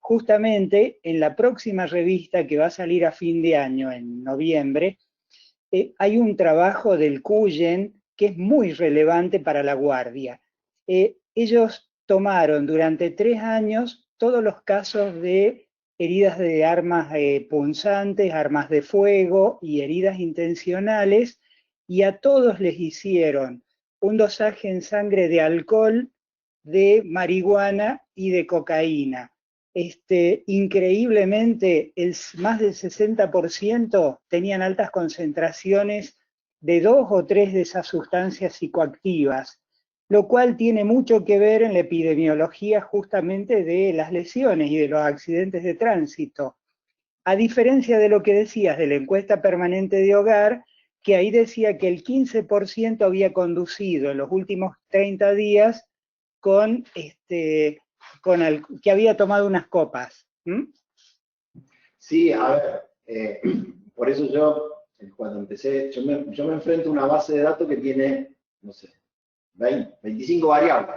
Justamente en la próxima revista que va a salir a fin de año, en noviembre, hay un trabajo del CUYEN que es muy relevante para la guardia. Ellos tomaron durante 3 años todos los casos de heridas de armas punzantes, armas de fuego y heridas intencionales, y a todos les hicieron un dosaje en sangre de alcohol, de marihuana y de cocaína. Increíblemente, más del 60% tenían altas concentraciones de 2 o 3 de esas sustancias psicoactivas, lo cual tiene mucho que ver en la epidemiología justamente de las lesiones y de los accidentes de tránsito. A diferencia de lo que decías de la encuesta permanente de hogar, que ahí decía que el 15% había conducido en los últimos 30 días con que había tomado unas copas. Sí, a ver, por eso yo, cuando empecé, yo me enfrento a una base de datos que tiene, no sé, 20, 25 variables,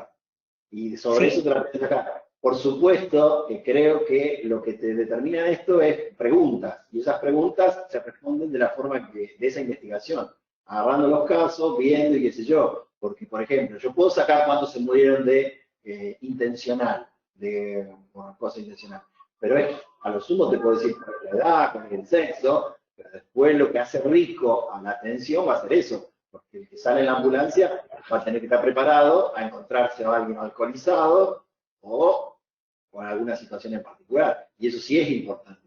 y sobre eso te la tengo acá. Por supuesto que creo que lo que te determina esto es preguntas, y esas preguntas se responden de la forma de esa investigación, agarrando los casos, viendo y qué sé yo, porque por ejemplo, yo puedo sacar cuántos se murieron de intencional, por cosa intencional, pero es, a lo sumo te puedo decir con la edad, con el sexo, pero después lo que hace rico a la atención va a ser eso, porque el que sale en la ambulancia va a tener que estar preparado a encontrarse a alguien alcoholizado o con alguna situación en particular, y eso sí es importante.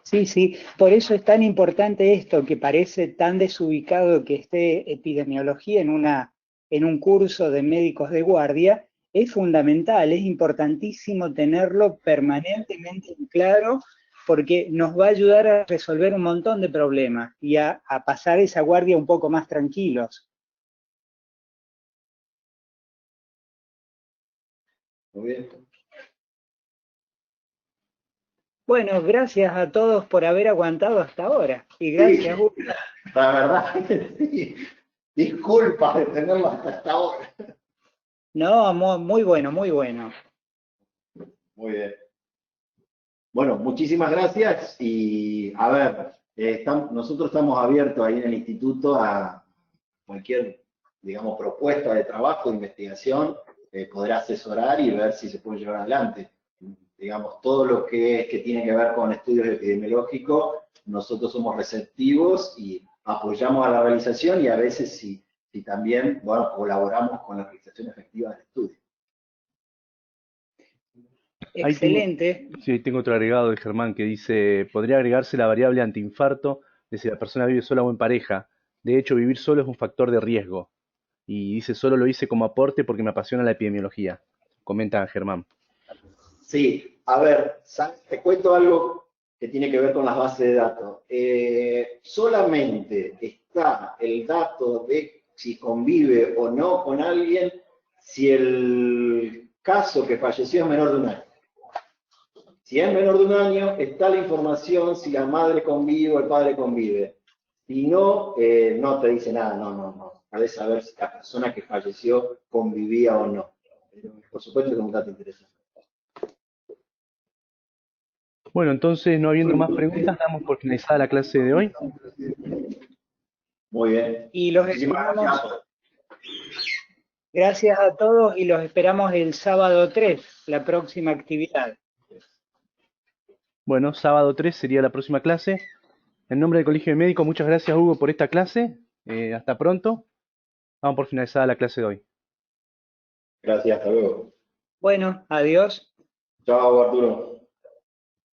Sí, sí, por eso es tan importante esto, que parece tan desubicado que esté epidemiología en un curso de médicos de guardia. Es fundamental, es importantísimo tenerlo permanentemente en claro, porque nos va a ayudar a resolver un montón de problemas y a pasar esa guardia un poco más tranquilos. Muy bien. Bueno, gracias a todos por haber aguantado hasta ahora. Y gracias, Hugo. La verdad, sí. Disculpa de tenerlo hasta ahora. No, muy bueno, muy bueno. Muy bien. Bueno, muchísimas gracias y a ver, nosotros estamos abiertos ahí en el instituto a cualquier, digamos, propuesta de trabajo, de investigación, poder asesorar y ver si se puede llevar adelante. Digamos, todo lo que tiene que ver con estudios epidemiológicos, nosotros somos receptivos y apoyamos a la realización y a veces si también, bueno, colaboramos con la realización efectiva del estudio. Excelente. Sí, tengo otro agregado de Germán que dice, podría agregarse la variable antiinfarto de si la persona vive sola o en pareja. De hecho, vivir solo es un factor de riesgo. Y dice, solo lo hice como aporte porque me apasiona la epidemiología. Comenta Germán. Sí, a ver, te cuento algo que tiene que ver con las bases de datos. Solamente está el dato de si convive o no con alguien si el caso que falleció es menor de un año. Si es menor de un año, está la información si la madre convive o el padre convive. Si no, no te dice nada, no. Para saber si la persona que falleció convivía o no. Pero, por supuesto que es un dato interesante. Bueno, entonces, no habiendo más preguntas, damos por finalizada la clase de hoy. Muy bien. Y los Muchísimas esperamos. gracias. Gracias a todos y los esperamos el sábado 3, la próxima actividad. Bueno, sábado 3 sería la próxima clase. En nombre del Colegio de Médicos, muchas gracias, Hugo, por esta clase. Hasta pronto. Vamos por finalizada la clase de hoy. Gracias, hasta luego. Bueno, adiós. Chao, Arturo.